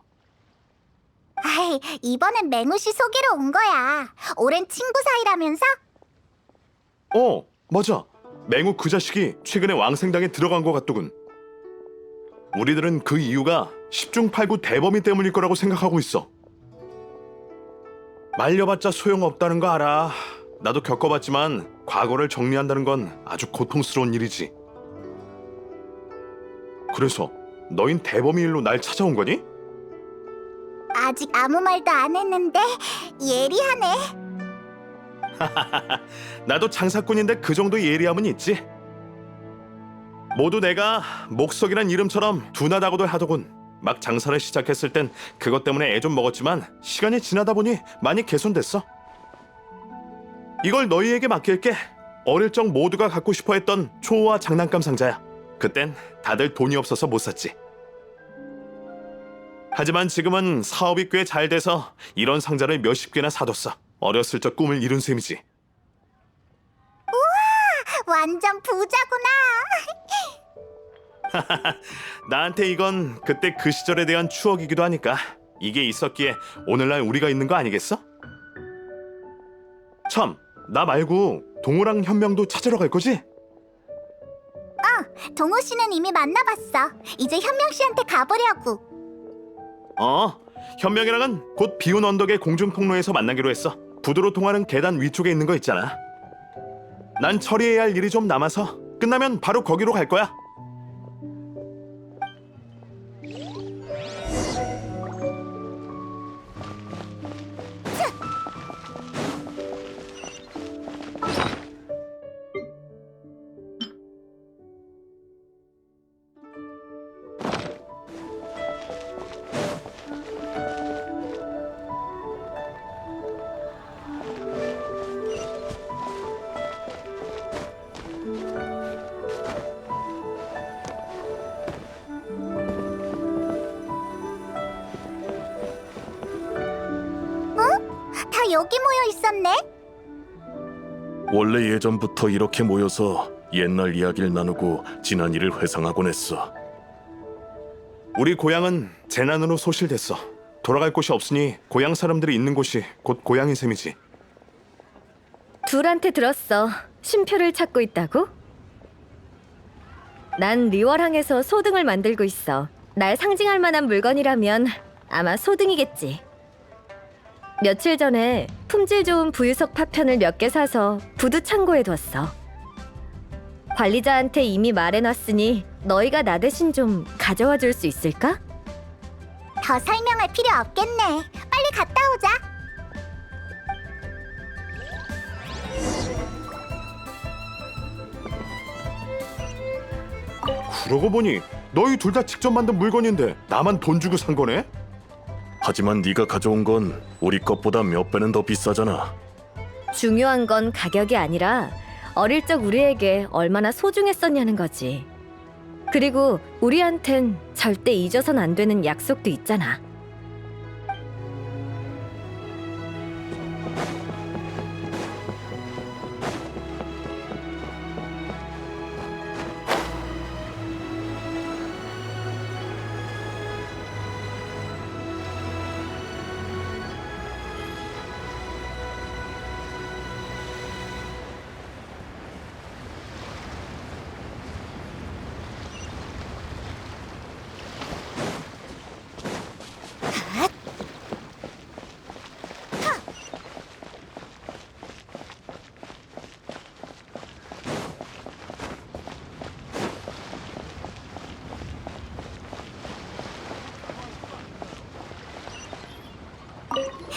아이, 이번엔 맹우 씨 소개로 온 거야. 오랜 친구 사이라면서? 맞아. 맹우 그 자식이 최근에 왕생당에 들어간 것 같더군. 우리들은 그 이유가 10중 8구 대범이 때문일 거라고 생각하고 있어. 말려봤자 소용없다는 거 알아. 나도 겪어봤지만 과거를 정리한다는 건 아주 고통스러운 일이지. 그래서 너흰 대범이 일로 날 찾아온 거니? 아직 아무 말도 안 했는데 예리하네. 나도 장사꾼인데 그 정도 예리함은 있지. 모두 내가 목석이란 이름처럼 둔하다고도 하더군. 막 장사를 시작했을 땐 그것 때문에 애 좀 먹었지만 시간이 지나다 보니 많이 개선됐어. 이걸 너희에게 맡길게. 어릴 적 모두가 갖고 싶어 했던 초호화 장난감 상자야. 그땐 다들 돈이 없어서 못 샀지. 하지만 지금은 사업이 꽤 잘 돼서 이런 상자를 몇십 개나 사뒀어. 어렸을 적 꿈을 이룬 셈이지. 완전 부자구나. 나한테 이건 그때 그 시절에 대한 추억이기도 하니까 이게 있었기에 오늘날 우리가 있는 거 아니겠어? 참, 나 말고 동호랑 현명도 찾으러 갈 거지? 동호 씨는 이미 만나봤어. 이제 현명 씨한테 가보려고. 현명이랑은 곧 비운 언덕의 공중통로에서 만나기로 했어. 부두로 통하는 계단 위쪽에 있는 거 있잖아. 난 처리해야 할 일이 좀 남아서 끝나면 바로 거기로 갈 거야. 다 여기 모여 있었네. 원래 예전부터 이렇게 모여서 옛날 이야기를 나누고 지난 일을 회상하곤 했어. 우리 고향은 재난으로 소실됐어. 돌아갈 곳이 없으니 고향 사람들이 있는 곳이 곧 고향인 셈이지. 둘한테 들었어. 쉼표를 찾고 있다고? 난 리월항에서 소등을 만들고 있어. 날 상징할 만한 물건이라면 아마 소등이겠지. 며칠 전에 품질 좋은 부유석 파편을 몇 개 사서 부두 창고에 뒀어. 관리자한테 이미 말해놨으니 너희가 나 대신 좀 가져와 줄 수 있을까? 더 설명할 필요 없겠네. 빨리 갔다 오자. 그러고 보니 너희 둘 다 직접 만든 물건인데 나만 돈 주고 산 거네? 하지만 네가 가져온 건 우리 것보다 몇 배는 더 비싸잖아. 중요한 건 가격이 아니라 어릴 적 우리에게 얼마나 소중했었냐는 거지. 그리고 우리한텐 절대 잊어선 안 되는 약속도 있잖아.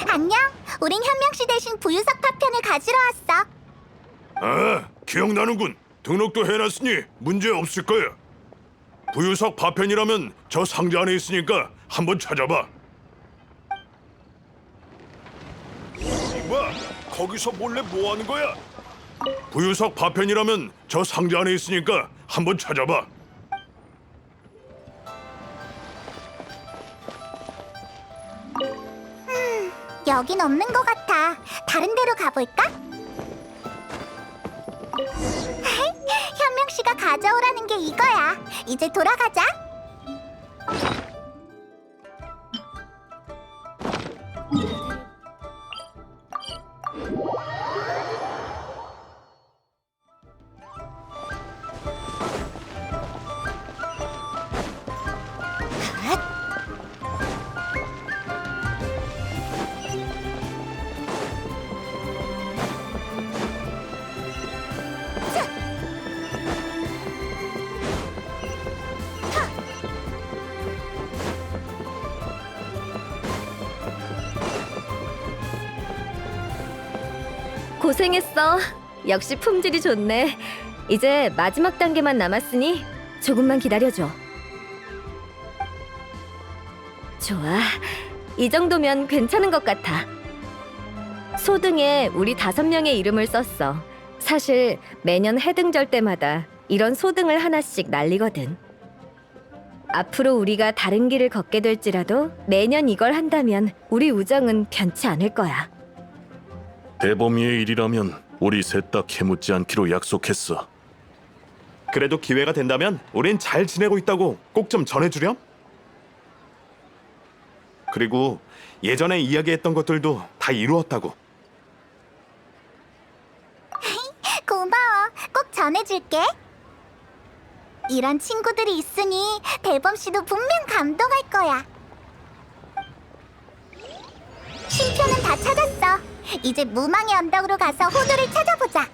안녕. 우린 현명 씨 대신 부유석 파편을 가지러 왔어. 아, 기억나는군. 등록도 해놨으니 문제 없을 거야. 부유석 파편이라면 저 상자 안에 있으니까 한번 찾아봐. 이봐, 거기서 몰래 뭐 하는 거야? 부유석 파편이라면 저 상자 안에 있으니까 한번 찾아봐. 여긴 없는 것 같아. 다른 데로 가볼까? 현명 씨가 가져오라는 게 이거야. 이제 돌아가자. 고생했어. 역시 품질이 좋네. 이제 마지막 단계만 남았으니 조금만 기다려줘. 좋아. 이 정도면 괜찮은 것 같아. 소등에 우리 5명의 이름을 썼어. 사실 매년 해등절 때마다 이런 소등을 하나씩 날리거든. 앞으로 우리가 다른 길을 걷게 될지라도 매년 이걸 한다면 우리 우정은 변치 않을 거야. 대범이의 일이라면 우리 셋 다 캐묻지 않기로 약속했어. 그래도 기회가 된다면 우린 잘 지내고 있다고 꼭 좀 전해주렴. 그리고 예전에 이야기했던 것들도 다 이루었다고. 고마워. 꼭 전해줄게. 이런 친구들이 있으니 대범 씨도 분명 감동할 거야. 쉼표는 다 찾았어. 이제 무망의 언덕으로 가서 호두를 찾아보자.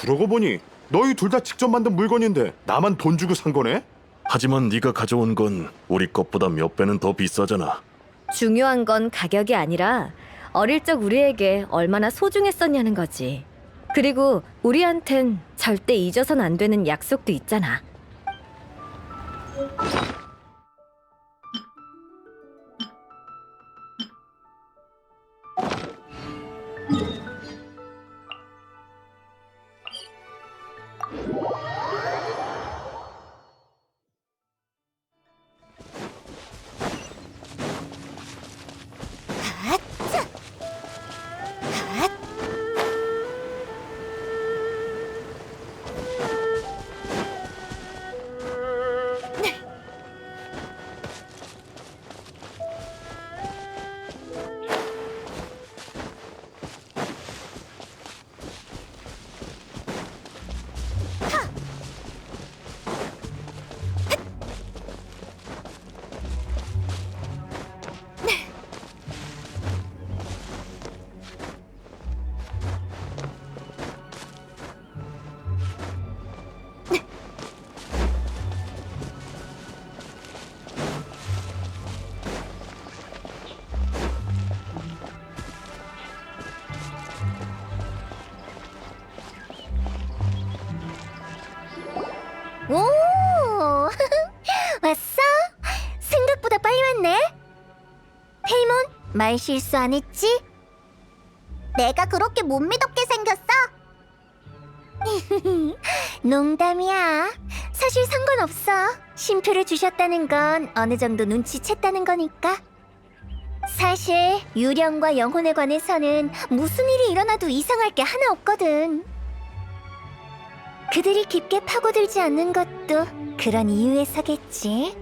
그러고 보니 너희 둘 다 직접 만든 물건인데 나만 돈 주고 산 거네? 하지만 네가 가져온 건 우리 것보다 몇 배는 더 비싸잖아. 중요한 건 가격이 아니라 어릴 적 우리에게 얼마나 소중했었냐는 거지. 그리고 우리한텐 절대 잊어선 안 되는 약속도 있잖아. 오, 왔어? 생각보다 빨리 왔네. 페이몬, 말 실수 안 했지? 내가 그렇게 못 믿었게 생겼어? 농담이야. 사실 상관없어. 쉼표를 주셨다는 건 어느 정도 눈치챘다는 거니까. 사실 유령과 영혼에 관해서는 무슨 일이 일어나도 이상할 게 하나 없거든. 그들이 깊게 파고들지 않는 것도 그런 이유에서겠지.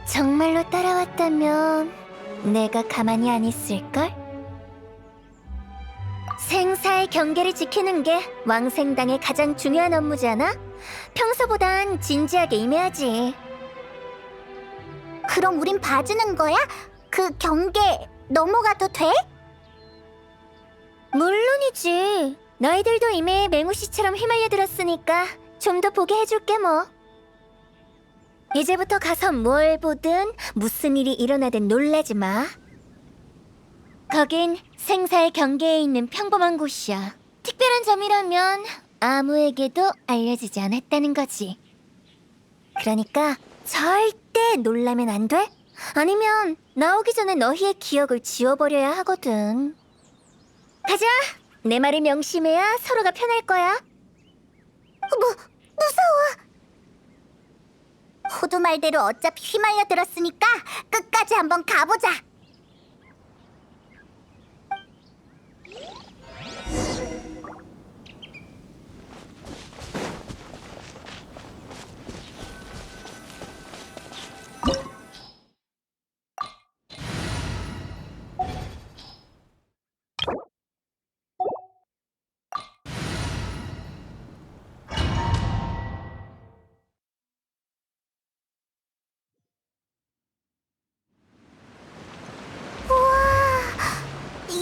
정말로 따라왔다면 내가 가만히 안 있을걸? 생사의 경계를 지키는 게 왕생당의 가장 중요한 업무잖아? 평소보단 진지하게 임해야지. 그럼 우린 봐주는 거야? 그 경계 넘어가도 돼? 물론이지. 너희들도 이미 맹우씨처럼 휘말려들었으니까 좀 더 보게 해줄게 뭐. 이제부터 가서 뭘 보든 무슨 일이 일어나든 놀라지 마. 거긴 생사의 경계에 있는 평범한 곳이야. 특별한 점이라면 아무에게도 알려지지 않았다는 거지. 그러니까 절대 놀라면 안 돼? 아니면 나오기 전에 너희의 기억을 지워버려야 하거든. 가자! 내 말을 명심해야 서로가 편할 거야. 무서워! 호두 말대로 어차피 휘말려 들었으니까 끝까지 한번 가보자!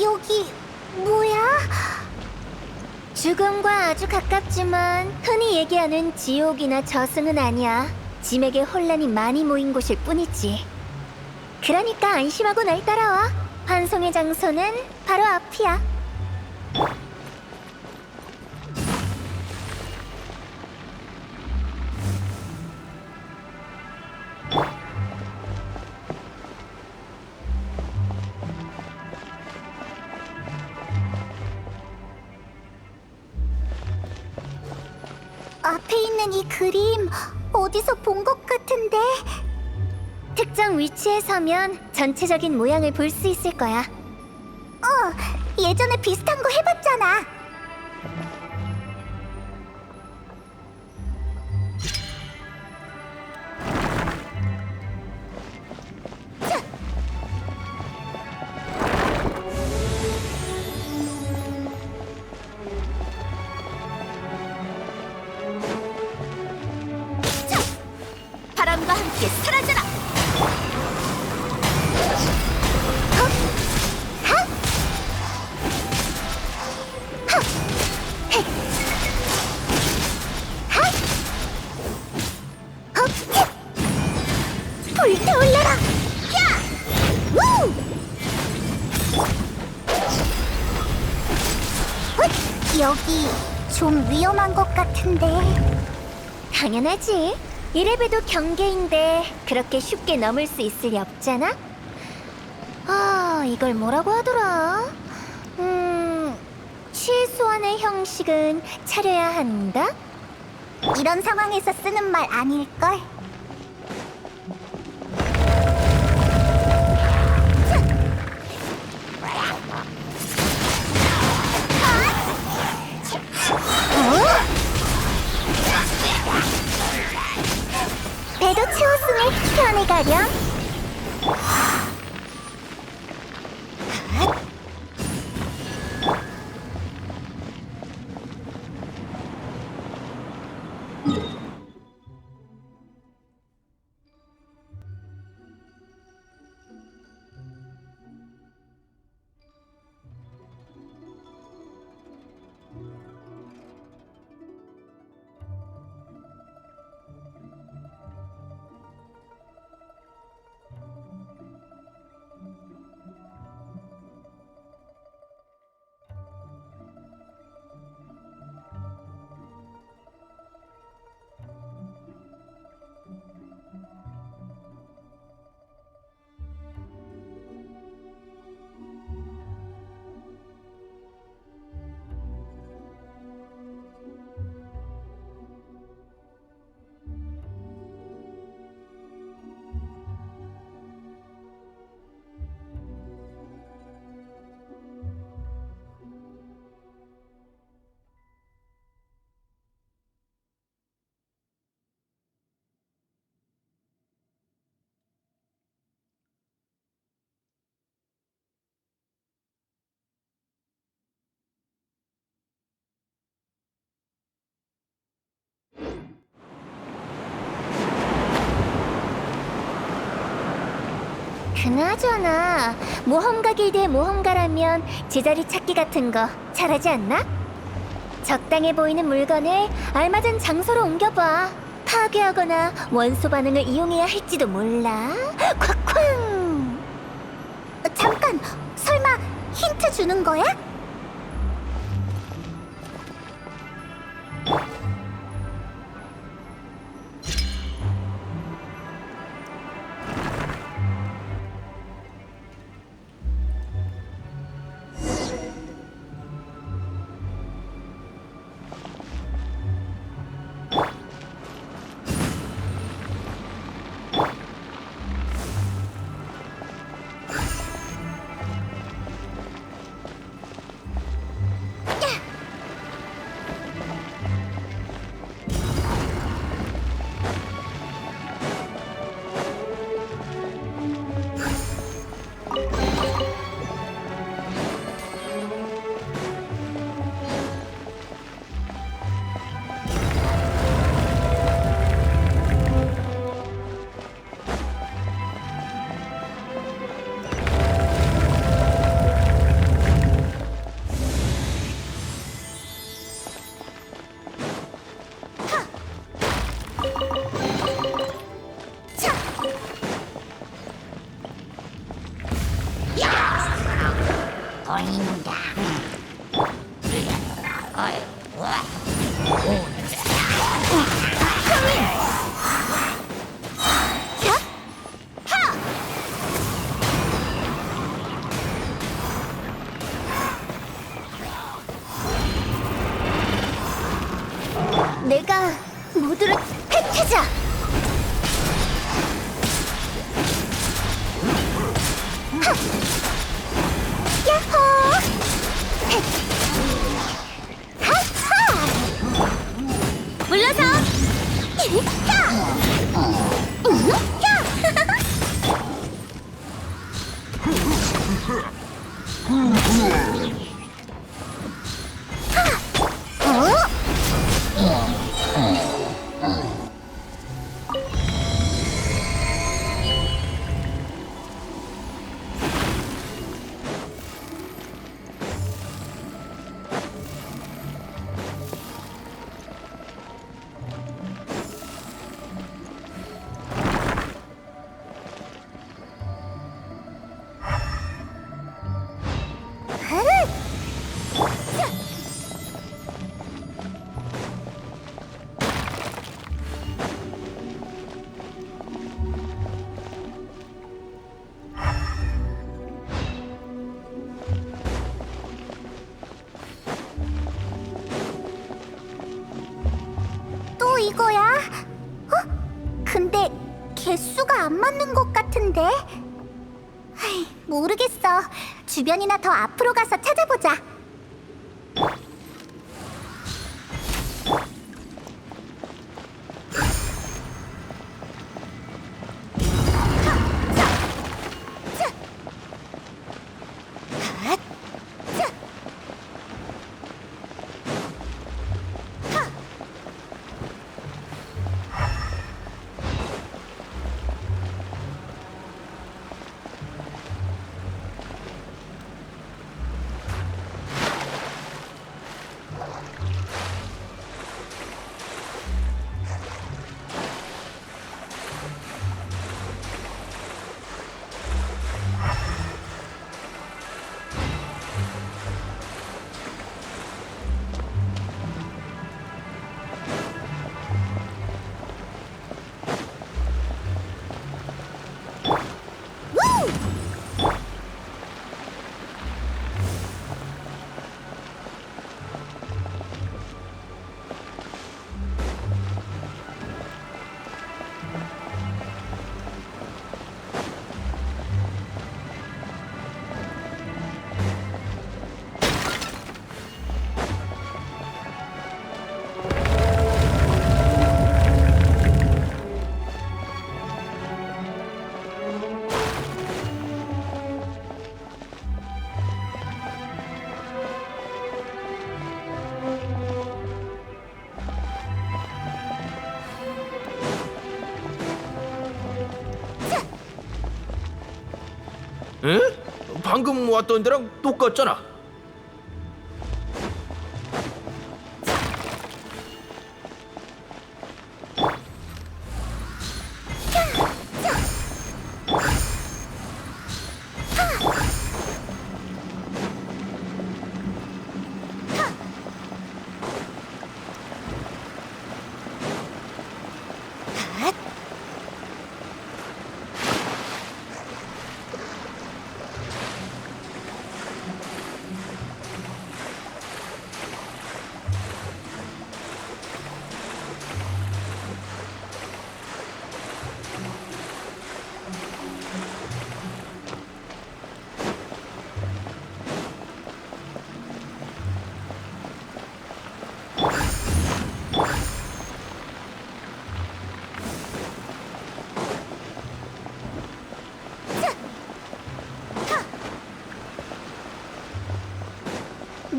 여기 뭐야? 죽음과 아주 가깝지만 흔히 얘기하는 지옥이나 저승은 아니야. 짐에게 혼란이 많이 모인 곳일 뿐이지. 그러니까 안심하고 날 따라와. 환송의 장소는 바로 앞이야. 앞에 있는 이 그림 어디서 본 것 같은데. 특정 위치에 서면 전체적인 모양을 볼 수 있을 거야. 예전에 비슷한 거 해봤잖아. 바람과 함께 사라져라. 불타올라라! 야! 우! 여기 좀 위험한 것 같은데. 당연하지. 이래봬도 경계인데 그렇게 쉽게 넘을 수 있을 리 없잖아? 이걸 뭐라고 하더라? 최소한의 형식은 차려야 한다? 이런 상황에서 쓰는 말 아닐걸? 배도 채웠으니 편히 가렴. 그나저나 모험가 길드의 모험가라면 제자리 찾기 같은 거 잘하지 않나? 적당해 보이는 물건을 알맞은 장소로 옮겨봐. 파괴하거나 원소 반응을 이용해야 할지도 몰라. 콱쾅! 잠깐! 설마 힌트 주는 거야? 내가 모두를 해치자. 야호! 하하! 물러서! 또 이거야? 근데 개수가 안 맞는 것 같은데? 모르겠어. 주변이나 더 앞으로 가서 찾아보자. 에? 방금 왔던 데랑 똑같잖아.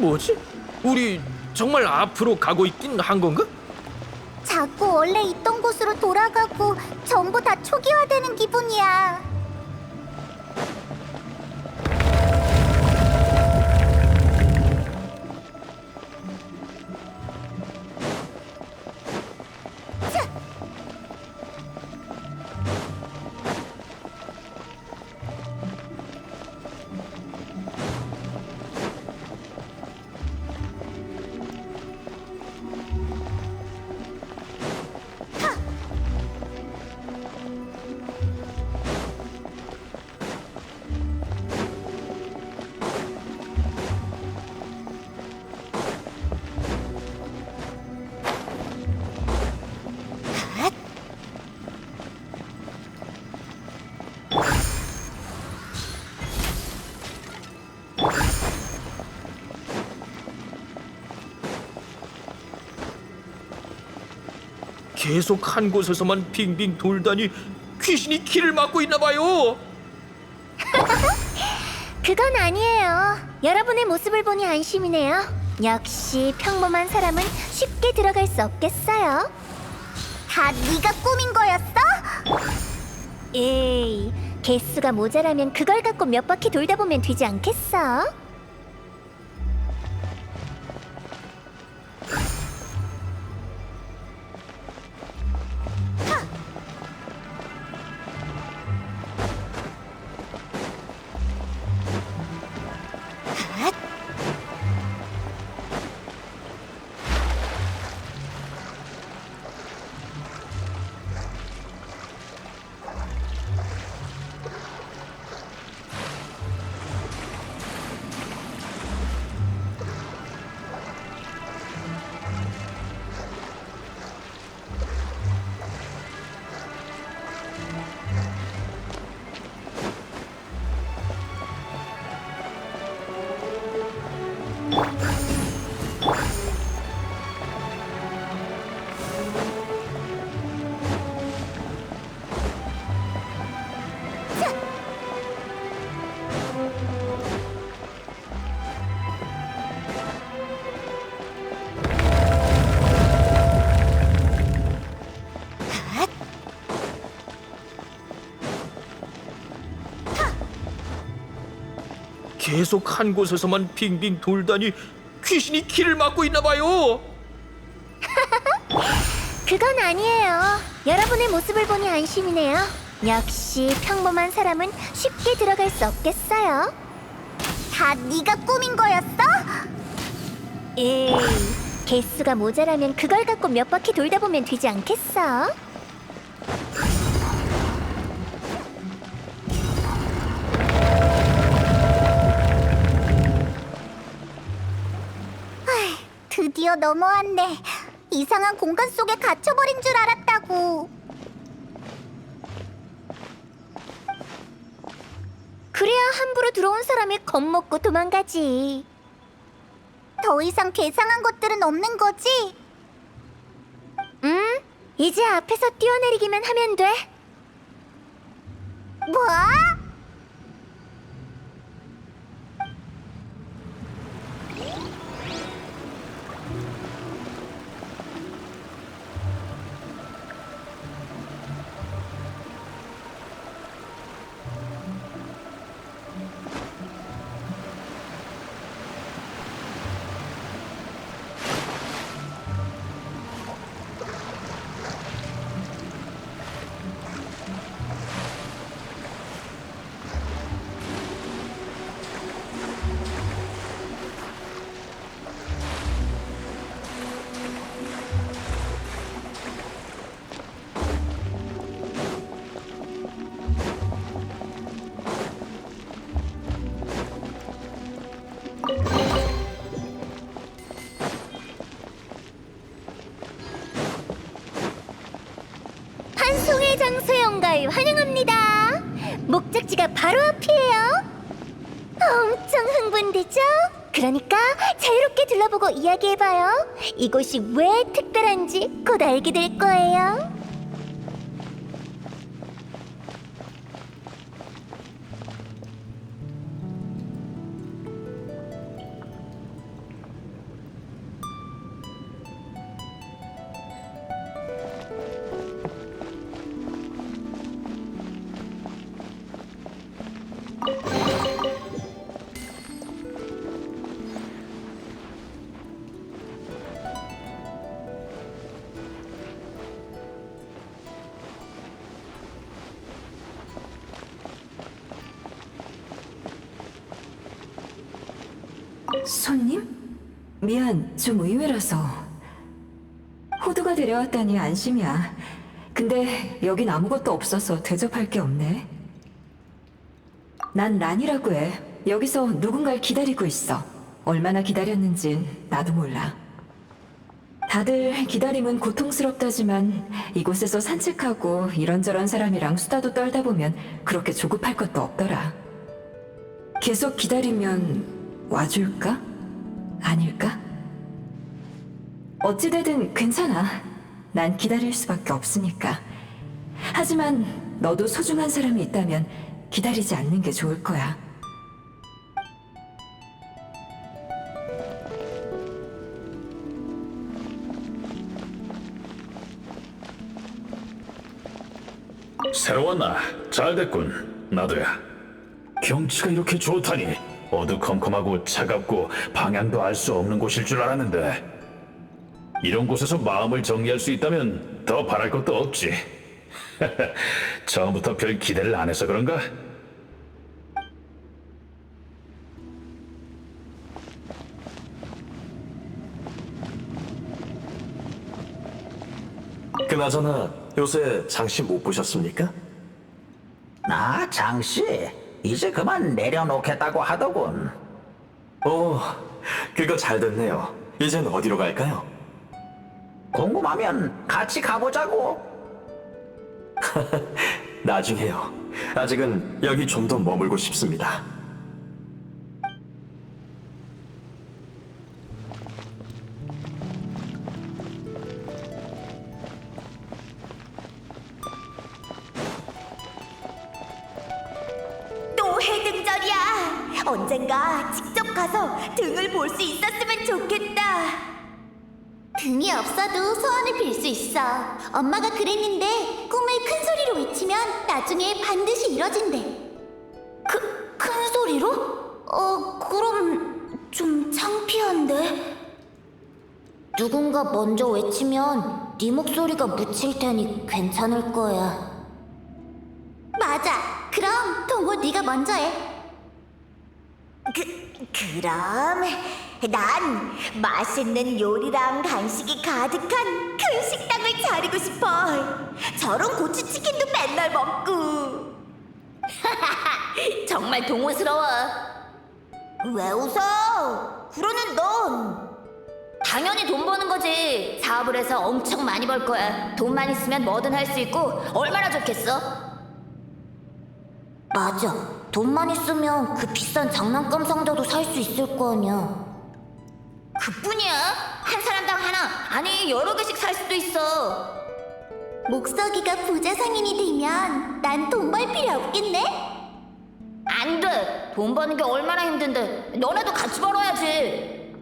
뭐지? 우리 정말 앞으로 가고 있긴 한 건가? 자꾸 원래 있던 곳으로 돌아가고 전부 다 초기화되는 기분이야. 계속 한 곳에서만 빙빙 돌다니 귀신이 길을 막고 있나 봐요. 그건 아니에요. 여러분의 모습을 보니 안심이네요. 역시 평범한 사람은 쉽게 들어갈 수 없겠어요. 다 네가 꾸민 거였어? 에이, 개수가 모자라면 그걸 갖고 몇 바퀴 돌다 보면 되지 않겠어? 계속 한 곳에서만 빙빙 돌다니 귀신이 길을 막고 있나 봐요. 그건 아니에요. 여러분의 모습을 보니 안심이네요. 역시 평범한 사람은 쉽게 들어갈 수 없겠어요. 다 네가 꾸민 거였어? 에이, 개수가 모자라면 그걸 갖고 몇 바퀴 돌다 보면 되지 않겠어? 드디어 넘어왔네. 이상한 공간 속에 갇혀버린 줄 알았다고. 그래야 함부로 들어온 사람이 겁먹고 도망가지. 더 이상 괴상한 것들은 없는 거지? 응? 이제 앞에서 뛰어내리기만 하면 돼. 뭐? 환송의 장소에 온 걸 환영합니다. 목적지가 바로 앞이에요. 엄청 흥분되죠? 그러니까 자유롭게 둘러보고 이야기해봐요. 이곳이 왜 특별한지 곧 알게 될 거예요. 손님? 미안, 좀 의외라서. 호두가 데려왔다니 안심이야. 근데 여긴 아무것도 없어서 대접할 게 없네. 난 란이라고 해. 여기서 누군가를 기다리고 있어. 얼마나 기다렸는진 나도 몰라. 다들 기다림은 고통스럽다지만 이곳에서 산책하고 이런저런 사람이랑 수다도 떨다 보면 그렇게 조급할 것도 없더라. 계속 기다리면 와줄까? 아닐까? 어찌되든 괜찮아. 난 기다릴 수밖에 없으니까. 하지만 너도 소중한 사람이 있다면 기다리지 않는 게 좋을 거야. 새로 왔나? 잘 됐군. 나도야. 경치가 이렇게 좋다니 어두컴컴하고 차갑고 방향도 알 수 없는 곳일 줄 알았는데 이런 곳에서 마음을 정리할 수 있다면 더 바랄 것도 없지. 처음부터 별 기대를 안 해서 그런가? 그나저나 요새 장씨 못 보셨습니까? 아, 장씨, 이제 그만 내려놓겠다고 하더군. 그거 잘 됐네요. 이젠 어디로 갈까요? 궁금하면 같이 가보자고. 나중에요. 아직은 여기 좀 더 머물고 싶습니다. 또 해등절이야. 언젠가 직접 가서 등을 볼 수 있었으면 좋겠다. 등이 없어도 소원을 빌 수 있어. 엄마가 그랬는데 꿈을 큰 소리로 외치면 나중에 반드시 이뤄진대. 큰 소리로? 그럼 좀 창피한데. 누군가 먼저 외치면 네 목소리가 묻힐 테니 괜찮을 거야. 맞아. 그럼 동호 네가 먼저 해. 그럼 난 맛있는 요리랑 간식이 가득한 큰 식당을 차리고 싶어. 저런 고추치킨도 맨날 먹고. 정말 동호스러워. 왜 웃어? 그러는 넌 당연히 돈 버는 거지. 사업을 해서 엄청 많이 벌 거야. 돈만 있으면 뭐든 할 수 있고 얼마나 좋겠어? 맞아. 돈만 있으면 그 비싼 장난감 상자도 살 수 있을 거 아니야. 그뿐이야? 한 사람당 하나, 아니 여러 개씩 살 수도 있어. 목석이가 부자 상인이 되면 난 돈 벌 필요 없겠네? 안 돼. 돈 버는 게 얼마나 힘든데. 너네도 같이 벌어야지.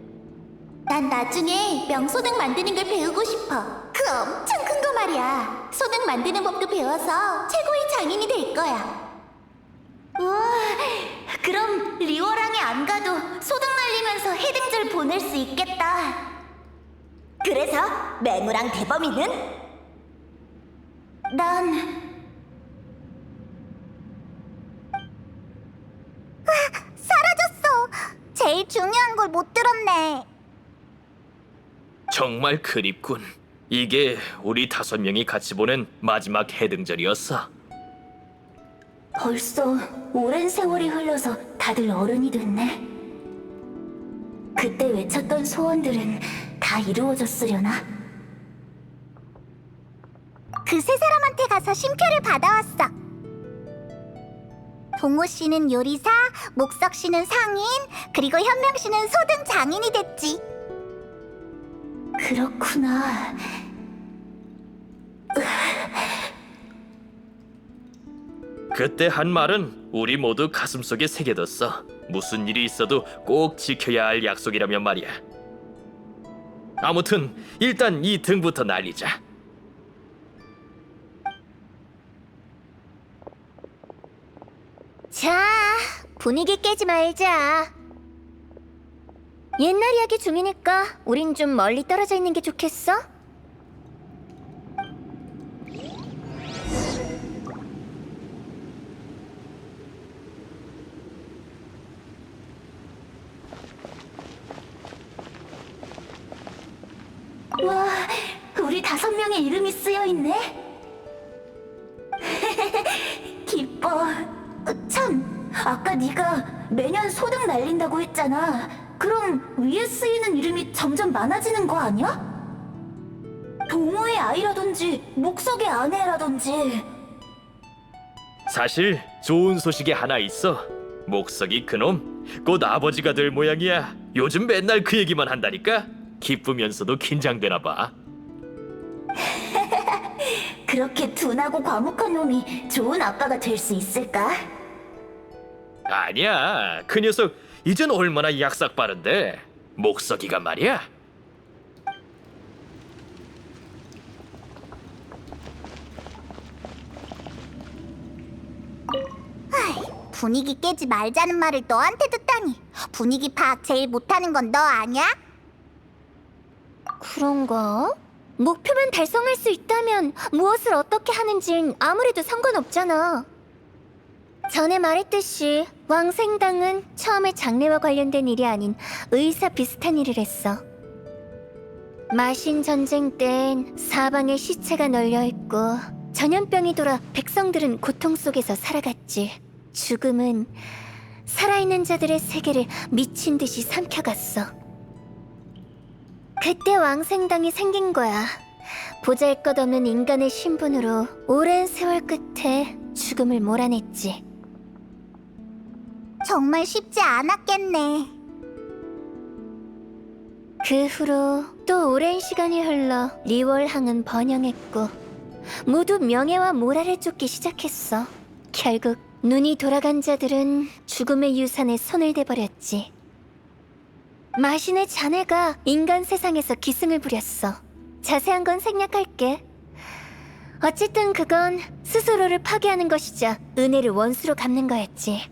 난 나중에 명소등 만드는 걸 배우고 싶어. 그 엄청 큰 거 말이야. 소등 만드는 법도 배워서 최고의 장인이 될 거야. 우와, 그럼 리워랑에 안 가도 소등 날리면서 해등절 보낼 수 있겠다. 그래서 맹우랑 대범이는? 난... 사라졌어. 제일 중요한 걸 못 들었네. 정말 그립군. 이게 우리 5명이 같이 보낸 마지막 해등절이었어. 벌써 오랜 세월이 흘러서 다들 어른이 됐네. 그때 외쳤던 소원들은 다 이루어졌으려나? 그 세 사람한테 가서 심표를 받아왔어. 동호 씨는 요리사, 목석 씨는 상인, 그리고 현명 씨는 소등 장인이 됐지. 그렇구나. 그때 한 말은 우리 모두 가슴속에 새겨뒀어. 무슨 일이 있어도 꼭 지켜야 할 약속이라면 말이야. 아무튼 일단 이 등부터 날리자. 자, 분위기 깨지 말자. 옛날 이야기 중이니까 우린 좀 멀리 떨어져 있는 게 좋겠어? 와, 우리 5명의 이름이 쓰여 있네. 기뻐. 참, 아까 네가 매년 소등 날린다고 했잖아. 그럼 위에 쓰이는 이름이 점점 많아지는 거 아니야? 동호의 아이라든지 목석의 아내라든지. 사실 좋은 소식이 하나 있어. 목석이 그놈 곧 아버지가 될 모양이야. 요즘 맨날 그 얘기만 한다니까. 기쁘면서도 긴장되나 봐. 그렇게 둔하고 과묵한 놈이 좋은 아빠가 될 수 있을까? 아니야, 그 녀석 이젠 얼마나 약삭 빠른데. 목석이가 말이야. 분위기 깨지 말자는 말을 너한테 듣다니. 분위기 파악 제일 못하는 건 너 아냐? 그런가? 목표만 달성할 수 있다면 무엇을 어떻게 하는진 아무래도 상관없잖아. 전에 말했듯이 왕생당은 처음에 장례와 관련된 일이 아닌 의사 비슷한 일을 했어. 마신 전쟁 땐 사방에 시체가 널려있고 전염병이 돌아 백성들은 고통 속에서 살아갔지. 죽음은 살아있는 자들의 세계를 미친 듯이 삼켜갔어. 그때 왕생당이 생긴 거야. 보잘것없는 인간의 신분으로 오랜 세월 끝에 죽음을 몰아냈지. 정말 쉽지 않았겠네. 그 후로 또 오랜 시간이 흘러 리월항은 번영했고 모두 명예와 모랄을 쫓기 시작했어. 결국 눈이 돌아간 자들은 죽음의 유산에 손을 대버렸지. 마신의 자네가 인간 세상에서 기승을 부렸어. 자세한 건 생략할게. 어쨌든 그건 스스로를 파괴하는 것이자 은혜를 원수로 갚는 거였지.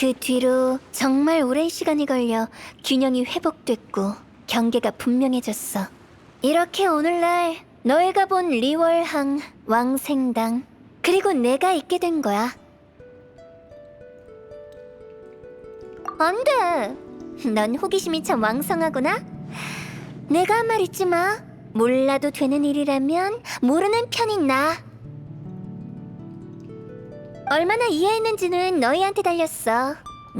그 뒤로 정말 오랜 시간이 걸려 균형이 회복됐고 경계가 분명해졌어. 이렇게 오늘날 너희가 본 리월항, 왕생당, 그리고 내가 있게 된 거야. 안 돼! 넌 호기심이 참 왕성하구나? 내가 한 말 잊지 마. 몰라도 되는 일이라면 모르는 편이 나. 얼마나 이해했는지는 너희한테 달렸어.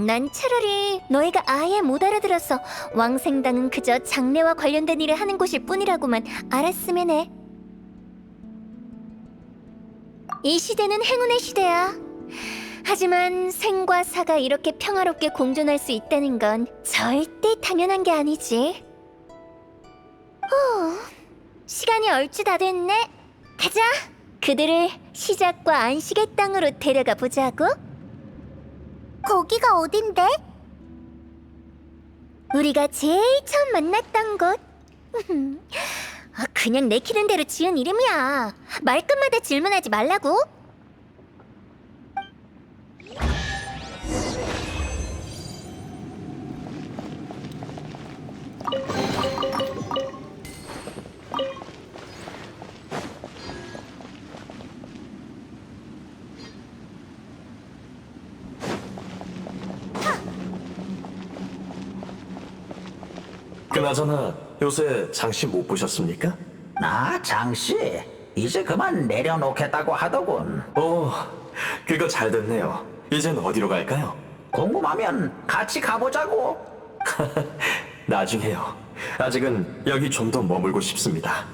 난 차라리 너희가 아예 못 알아들어서 왕생당은 그저 장례와 관련된 일을 하는 곳일 뿐이라고만 알았으면 해. 이 시대는 행운의 시대야. 하지만 생과 사가 이렇게 평화롭게 공존할 수 있다는 건 절대 당연한 게 아니지. 시간이 얼추 다 됐네. 가자. 그들을 시작과 안식의 땅으로 데려가 보자고. 거기가 어딘데? 우리가 제일 처음 만났던 곳. 그냥 내키는 대로 지은 이름이야. 말끝마다 질문하지 말라고. 그나저나 요새 장씨 못 보셨습니까? 나 장씨 이제 그만 내려놓겠다고 하더군. 그거 잘 됐네요. 이젠 어디로 갈까요? 궁금하면 같이 가보자고. 나중에요. 아직은 여기 좀 더 머물고 싶습니다.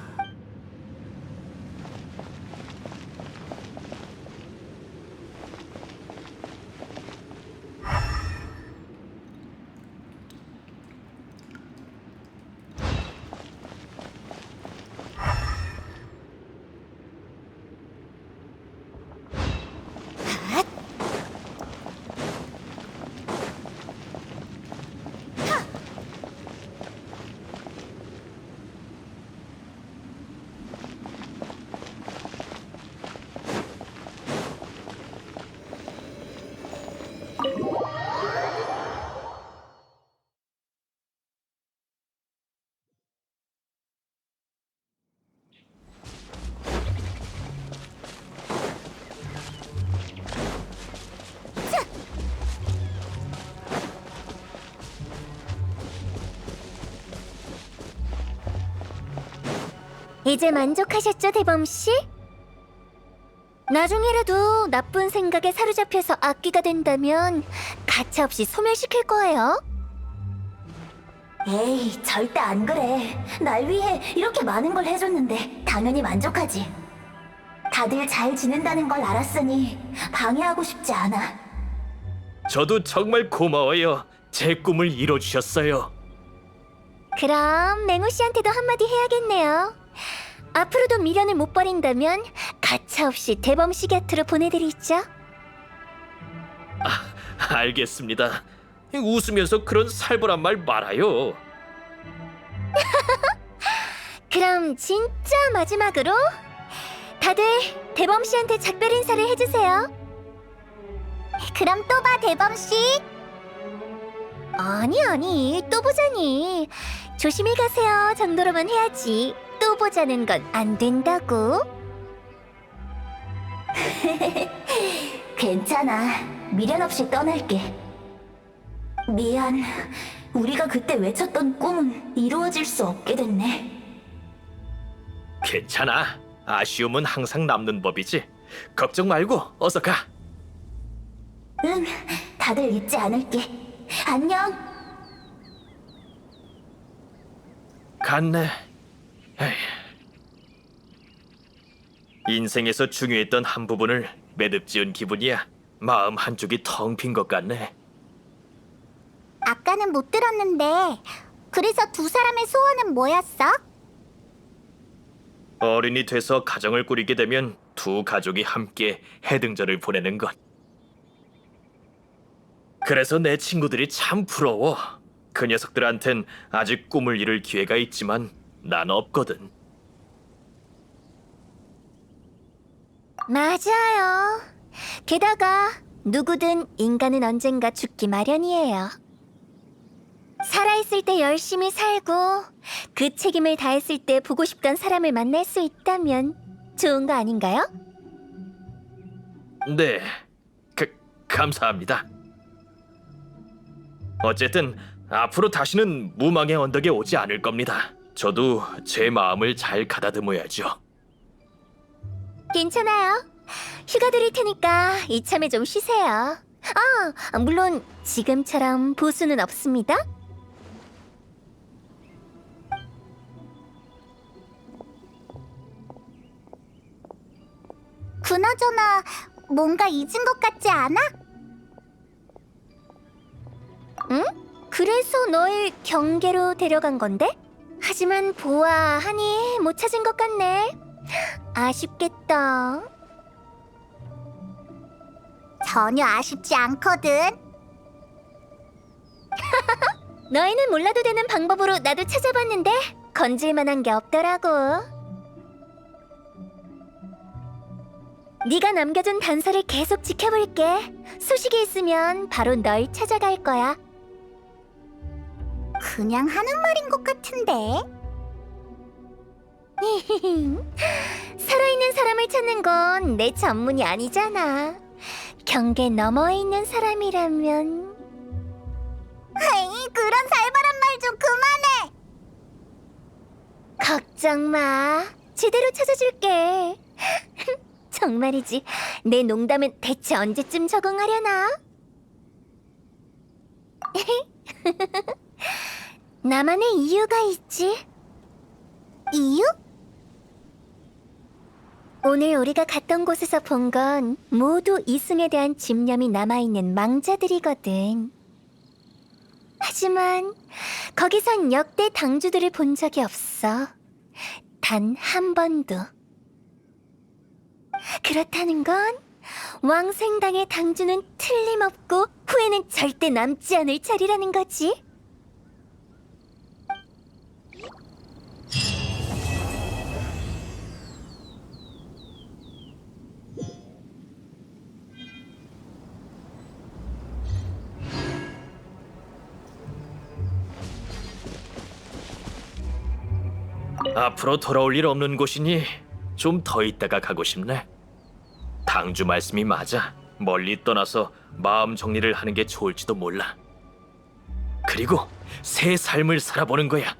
이제 만족하셨죠, 대범씨? 나중에라도 나쁜 생각에 사로잡혀서 악귀가 된다면 가차없이 소멸시킬 거예요. 에이, 절대 안 그래. 날 위해 이렇게 많은 걸 해줬는데 당연히 만족하지. 다들 잘 지낸다는 걸 알았으니 방해하고 싶지 않아. 저도 정말 고마워요. 제 꿈을 이뤄주셨어요. 그럼 맹우 씨한테도 한마디 해야겠네요. 앞으로도 미련을 못 버린다면 가차없이 대범 씨 곁으로 보내드리죠. 알겠습니다. 웃으면서 그런 살벌한 말 말아요. 그럼 진짜 마지막으로 다들 대범 씨한테 작별 인사를 해주세요. 그럼 또 봐, 대범 씨. 아니, 또 보자니. 조심히 가세요 정도로만 해야지. 또 보자는 건 안 된다고. 괜찮아. 미련 없이 떠날게. 미안. 우리가 그때 외쳤던 꿈은 이루어질 수 없게 됐네. 괜찮아. 아쉬움은 항상 남는 법이지. 걱정 말고 어서 가. 응, 다들 잊지 않을게. 안녕. 갔네. 에휴. 인생에서 중요했던 한 부분을 매듭지은 기분이야. 마음 한쪽이 텅 빈 것 같네. 아까는 못 들었는데 그래서 두 사람의 소원은 뭐였어? 어른이 돼서 가정을 꾸리게 되면 두 가족이 함께 해등절을 보내는 것. 그래서 내 친구들이 참 부러워. 그 녀석들한텐 아직 꿈을 이룰 기회가 있지만 난 없거든. 맞아요. 게다가 누구든 인간은 언젠가 죽기 마련이에요. 살아있을 때 열심히 살고 그 책임을 다했을 때 보고 싶던 사람을 만날 수 있다면 좋은 거 아닌가요? 네, 감사합니다. 어쨌든 앞으로 다시는 무망의 언덕에 오지 않을 겁니다. 저도 제 마음을 잘 가다듬어야죠. 괜찮아요. 휴가 드릴 테니까 이참에 좀 쉬세요. 물론 지금처럼 보수는 없습니다. 그나저나 뭔가 잊은 것 같지 않아? 응? 그래서 널 경계로 데려간 건데? 하지만 보아하니 못 찾은 것 같네. 아쉽겠다. 전혀 아쉽지 않거든. 너희는 몰라도 되는 방법으로 나도 찾아봤는데 건질 만한 게 없더라고. 네가 남겨준 단서를 계속 지켜볼게. 소식이 있으면 바로 널 찾아갈 거야. 그냥 하는 말인 것 같은데. 살아있는 사람을 찾는 건 내 전문이 아니잖아. 경계 너머에 있는 사람이라면. 에이, 그런 살벌한 말 좀 그만해. 걱정 마. 제대로 찾아줄게. 정말이지. 내 농담은 대체 언제쯤 적응하려나? 나만의 이유가 있지. 이유? 오늘 우리가 갔던 곳에서 본 건 모두 이승에 대한 집념이 남아있는 망자들이거든. 하지만 거기선 역대 당주들을 본 적이 없어. 단 한 번도. 그렇다는 건 왕생당의 당주는 틀림없고 후회는 절대 남지 않을 자리라는 거지. 앞으로 돌아올 일 없는 곳이니 좀 더 있다가 가고 싶네. 당주 말씀이 맞아. 멀리 떠나서 마음 정리를 하는 게 좋을지도 몰라. 그리고 새 삶을 살아보는 거야.